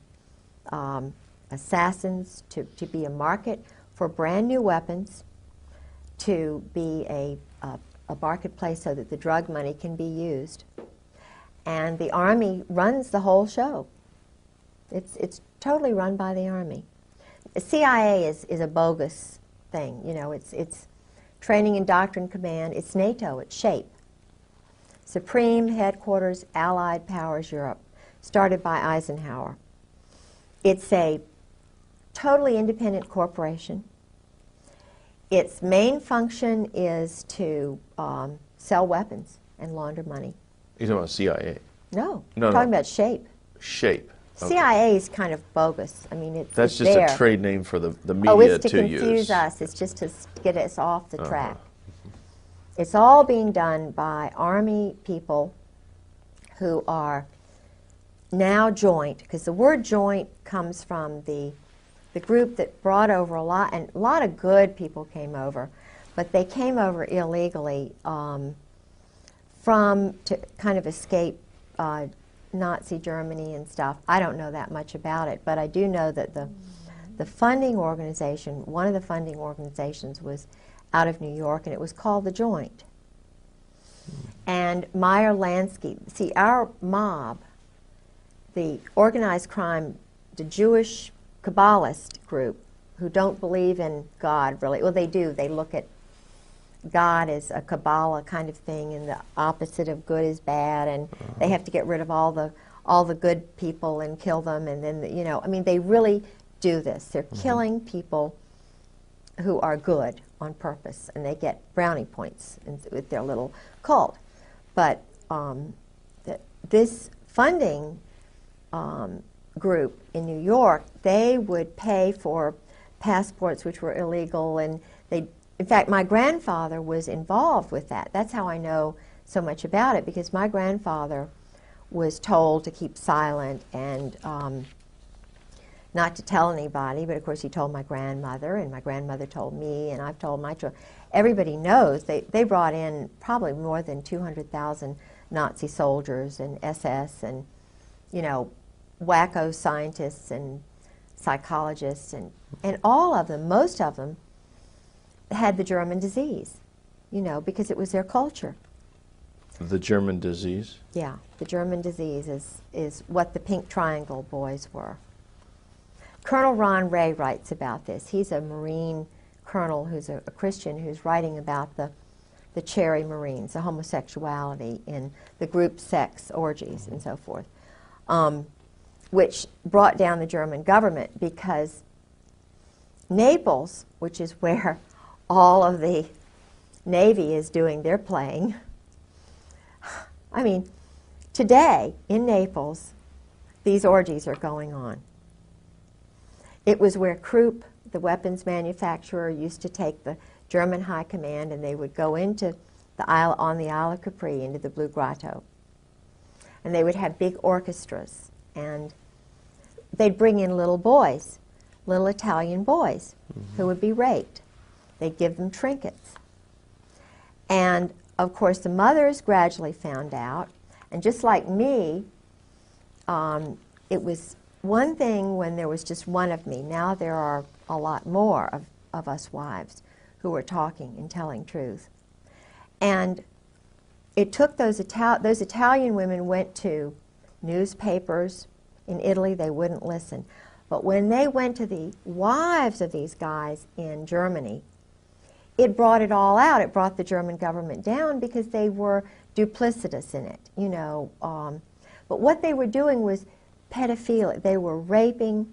assassins, to be a market for brand new weapons, to be a marketplace so that the drug money can be used. And the Army runs the whole show. It's totally run by the Army. The CIA is a bogus thing. It's Training and Doctrine Command. It's NATO. It's SHAPE. Supreme Headquarters Allied Powers Europe, started by Eisenhower. It's a totally independent corporation. Its main function is to sell weapons and launder money. You're talking about CIA? No, No, I'm talking no. about SHAPE. SHAPE. Okay. CIA is kind of bogus. I mean, That's it's just there. a trade name for the media Oh, it's to to confuse use. us. It's just to get us off the track. It's all being done by Army people who are now joint, because the word joint comes from the group that brought over a lot, and a lot of good people came over, but they came over illegally to kind of escape Nazi Germany and stuff. I don't know that much about it, but I do know that the funding organization, one of the funding organizations was out of New York, and it was called the Joint. And Meyer Lansky, see, our mob, the organized crime, the Jewish Kabbalist group, who don't believe in God really, well, they do. They look at God as a Kabbalah kind of thing, and the opposite of good is bad, and they have to get rid of all the good people and kill them, and then I mean, they really do this. They're killing people who are good on purpose, and they get brownie points with their little cult. But this funding group in New York, they would pay for passports which were illegal, and in fact, my grandfather was involved with that. That's how I know so much about it, because my grandfather was told to keep silent and not to tell anybody, but of course he told my grandmother, and my grandmother told me, and I've told my children. Everybody knows they brought in probably more than 200,000 Nazi soldiers and SS and, wacko scientists and psychologists, and all of them, most of them, had the German disease, you know, because it was their culture. The German disease? Yeah, the German disease is what the Pink Triangle boys were. Colonel Ron Ray writes about this. He's a Marine colonel who's a Christian who's writing about the Cherry Marines, the homosexuality in the group sex orgies and so forth, which brought down the German government because Naples, which is where all of the Navy is doing their playing, I mean, today in Naples, these orgies are going on. It was where Krupp, the weapons manufacturer, used to take the German high command, and they would go into the Isle, on the Isle of Capri, into the Blue Grotto. And they would have big orchestras, and they'd bring in little boys, little Italian boys, who would be raped. They'd give them trinkets. And of course, the mothers gradually found out, and just like me, it was one thing when there was just one of me. Now there are a lot more of us wives who are talking and telling truth. And it took those Italian women went to newspapers in Italy, they wouldn't listen. But when they went to the wives of these guys in Germany, it brought it all out. It brought the German government down because they were duplicitous in it, you know. But what they were doing was pedophilia. They were raping,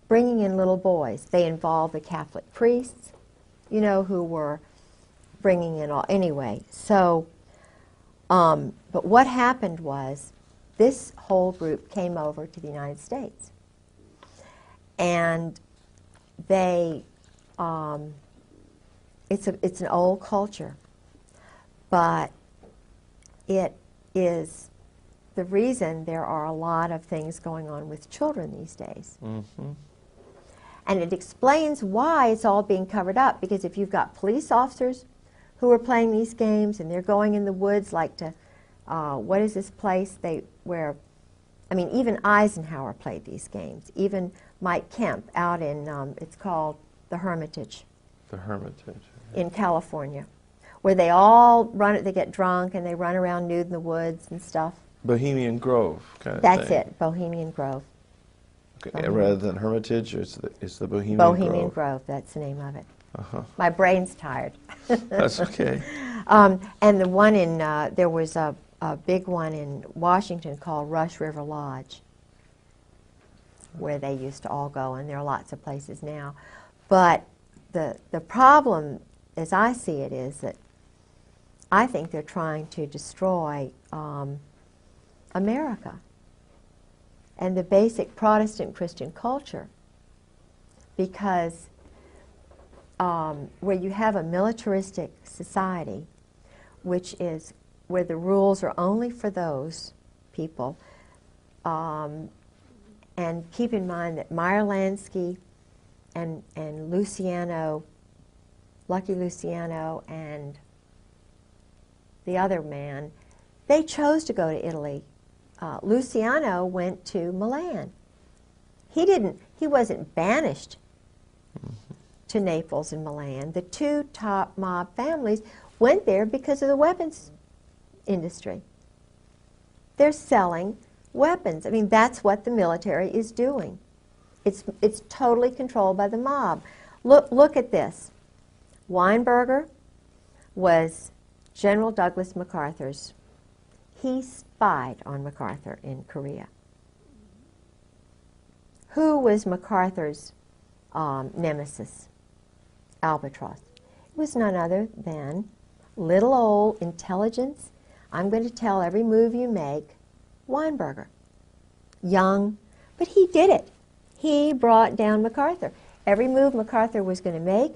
bringing in little boys. They involved the Catholic priests, you know, who were bringing in all. Anyway, so, but what happened was this whole group came over to the United States. And they, it's an old culture, but it is the reason there are a lot of things going on with children these days. Mm-hmm. And it explains why it's all being covered up, because if you've got police officers who are playing these games and they're going in the woods like to, what is this place where, I mean, even Eisenhower played these games. Even Mike Kemp out in, it's called the Hermitage. The Hermitage. In California, where they all run, they get drunk and they run around nude in the woods and stuff. Bohemian Grove kind of That's thing. it, Bohemian Grove. Okay. Rather than Hermitage, it's the Bohemian Bohemian Grove. Grove, that's the name of it. Uh-huh. My brain's tired. That's okay. And the one in, there was a big one in Washington called Rush River Lodge, where they used to all go, and there are lots of places now. But the problem, as I see it, is that I think they're trying to destroy America and the basic Protestant Christian culture, because where you have a militaristic society, which is where the rules are only for those people, and keep in mind that Meyer Lansky and Luciano, Lucky Luciano, and the other man, they chose to go to Italy. Luciano went to Milan. He wasn't banished to Naples and Milan. The two top mob families went there because of the weapons industry. They're selling weapons. I mean, that's what the military is doing. It's totally controlled by the mob. Look at this. Weinberger was General Douglas MacArthur's. He spied on MacArthur in Korea. Who was MacArthur's nemesis? Albatross. It was none other than little old intelligence. I'm going to tell every move you make. Weinberger. Young, but he did it. He brought down MacArthur. Every move MacArthur was going to make,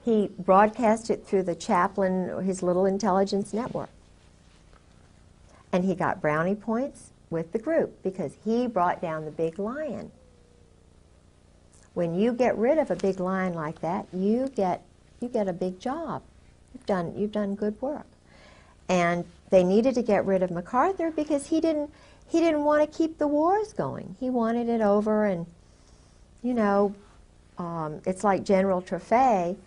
he broadcast it through the chaplain, his little intelligence network. And he got brownie points with the group because he brought down the big lion. When you get rid of a big lion like that, you get a big job. You've done good work. And they needed to get rid of MacArthur because he didn't want to keep the wars going. He wanted it over, and you know, it's like General Trefay,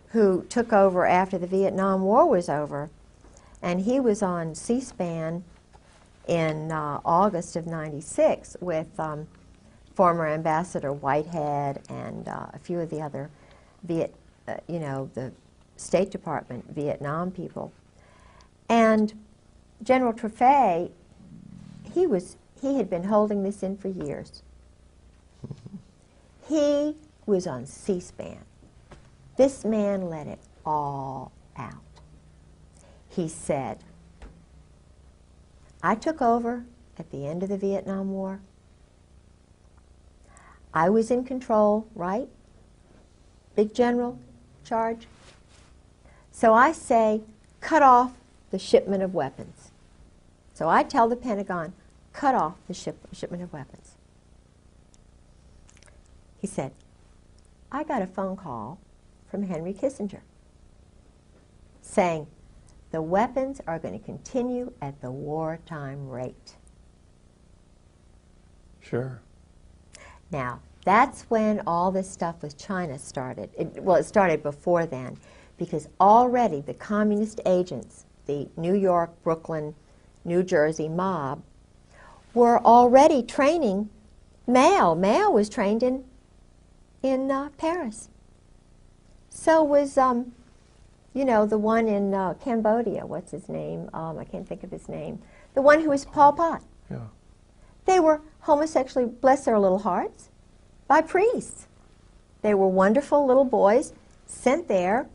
who took over after the Vietnam War was over, and he was on C-SPAN in August of '96 with former Ambassador Whitehead and a few of the other the State Department Vietnam people. And General Trefay, he had been holding this in for years. He was on C-SPAN. This man let it all out. He said, I took over at the end of the Vietnam War. I was in control, right? Big general charge. So I say, cut off the shipment of weapons. So I tell the Pentagon, cut off the shipment of weapons. He said, I got a phone call from Henry Kissinger saying the weapons are going to continue at the wartime rate. Sure. Now, that's when all this stuff with China started. It started before then, because already the communist agents, the New York, Brooklyn, New Jersey mob, were already training Mao. Mao was trained in Paris. So was, the one in Cambodia. What's his name? I can't think of his name. The one who was Pol Pot. Yeah. They were homosexually, bless their little hearts, by priests. They were wonderful little boys sent there,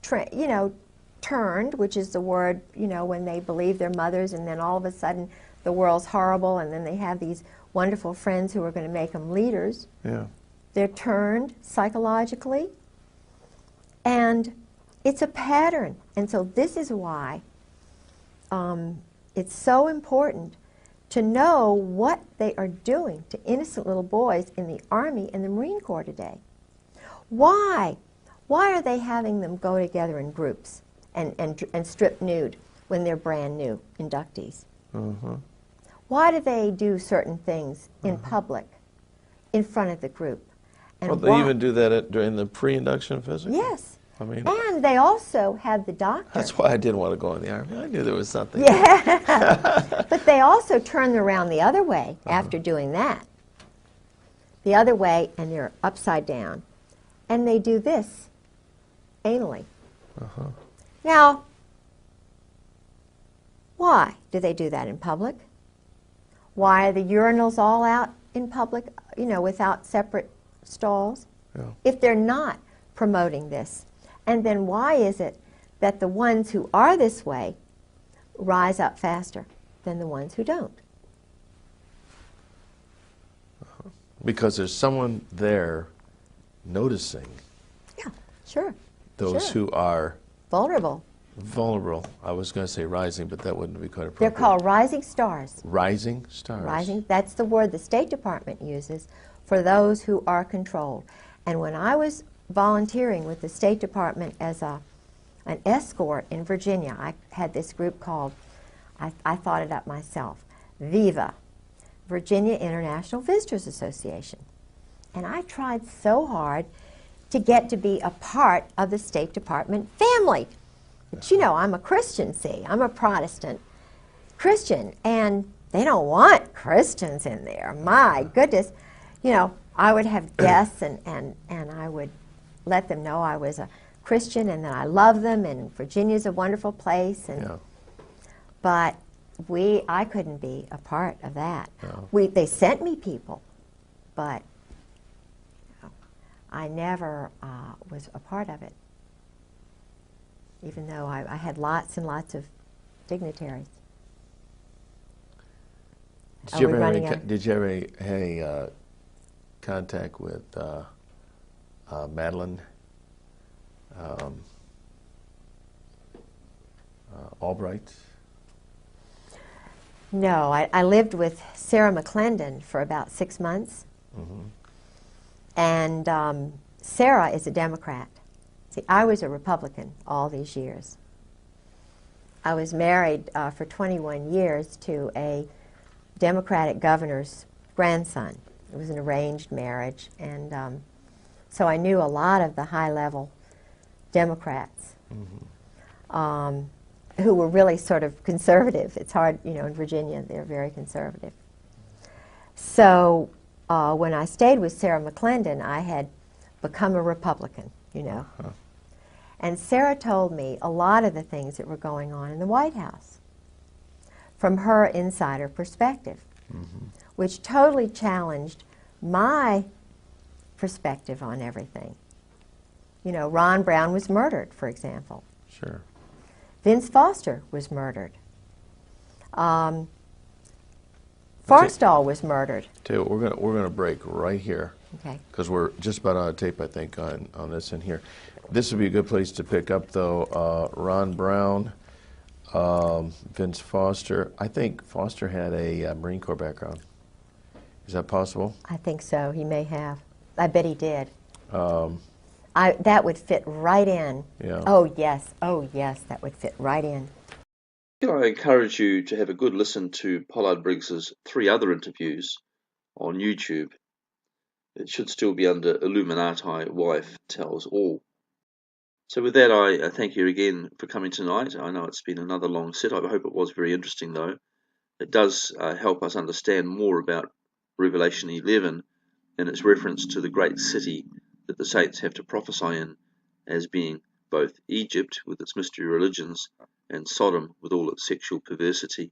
turned, which is the word, when they believe their mothers, and then all of a sudden the world's horrible, and then they have these wonderful friends who are going to make them leaders. Yeah. They're turned psychologically, and it's a pattern. And so this is why it's so important to know what they are doing to innocent little boys in the Army and the Marine Corps today. Why? Why are they having them go together in groups and strip nude when they're brand new inductees? Mm-hmm. Why do they do certain things in public, in front of the group? And Well, they even do that during the pre-induction physical? Yes. I mean, and they also have the doctor. that's why I didn't want to go in the Army. I knew there was something. Yeah. But they also turn around the other way after doing that. The other way, and they're upside down. And they do this anally. Now, why do they do that in public? Why are the urinals all out in public, without separate stalls? Yeah. If they're not promoting this. And then why is it that the ones who are this way rise up faster than the ones who don't? Because there's someone there noticing Yeah, sure. those Sure. who are Vulnerable. vulnerable. I was going to say rising, but that wouldn't be quite They're appropriate. called rising stars. Rising stars. Rising, that's the word the State Department uses for those who are controlled. And when I was volunteering with the State Department as an escort in Virginia, I had this group called, I thought it up myself, VIVA, Virginia International Visitors Association. And I tried so hard to get to be a part of the State Department family. But I'm a Christian, see, I'm a Protestant Christian, and they don't want Christians in there. My goodness. I would have guests, and I would let them know I was a Christian and that I love them, and Virginia's a wonderful place. Yeah. But I couldn't be a part of that. No. They sent me people, but I never was a part of it, even though I had lots and lots of dignitaries. Did you ever have any contact with Madeleine Albright? No, I lived with Sarah McClendon for about 6 months. And Sarah is a Democrat. See, I was a Republican all these years. I was married for 21 years to a Democratic governor's grandson. It was an arranged marriage, and so I knew a lot of the high-level Democrats who were really sort of conservative. It's hard, you know, in Virginia, they're very conservative. So when I stayed with Sarah McClendon, I had become a Republican, you know. And Sarah told me a lot of the things that were going on in the White House from her insider perspective, which totally challenged my perspective on everything. You know, Ron Brown was murdered, for example. Sure. Vince Foster was murdered. Forstall was murdered. Tell you what, we're gonna break right here. Okay. Because we're just about out of tape, I think, on this in here. This would be a good place to pick up, though. Ron Brown, Vince Foster. I think Foster had a Marine Corps background. Is that possible? I think so. He may have. I bet he did. That would fit right in. Yeah. Oh, yes. Oh, yes. That would fit right in. I encourage you to have a good listen to Pollard Briggs's 3 other interviews on YouTube. It should still be under Illuminati Wife Tells All. So with that, I thank you again for coming tonight. I know it's been another long set. I hope it was very interesting, though. It does help us understand more about Revelation 11 and its reference to the great city that the saints have to prophesy in as being both Egypt with its mystery religions and Sodom with all its sexual perversity,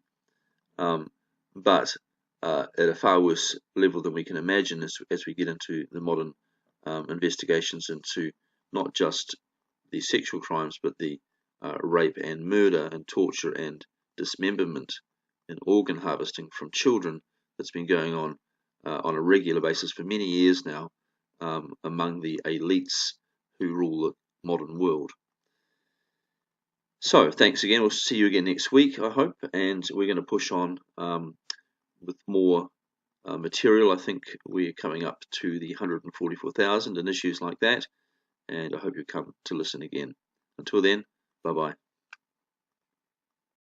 but at a far worse level than we can imagine as we get into the modern investigations into not just the sexual crimes, but the rape and murder and torture and dismemberment and organ harvesting from children that's been going on a regular basis for many years now among the elites who rule the modern world. So thanks again. We'll see you again next week, I hope, and we're going to push on with more material. I think we're coming up to the 144,000 and issues like that, and I hope you come to listen again. Until then, bye-bye.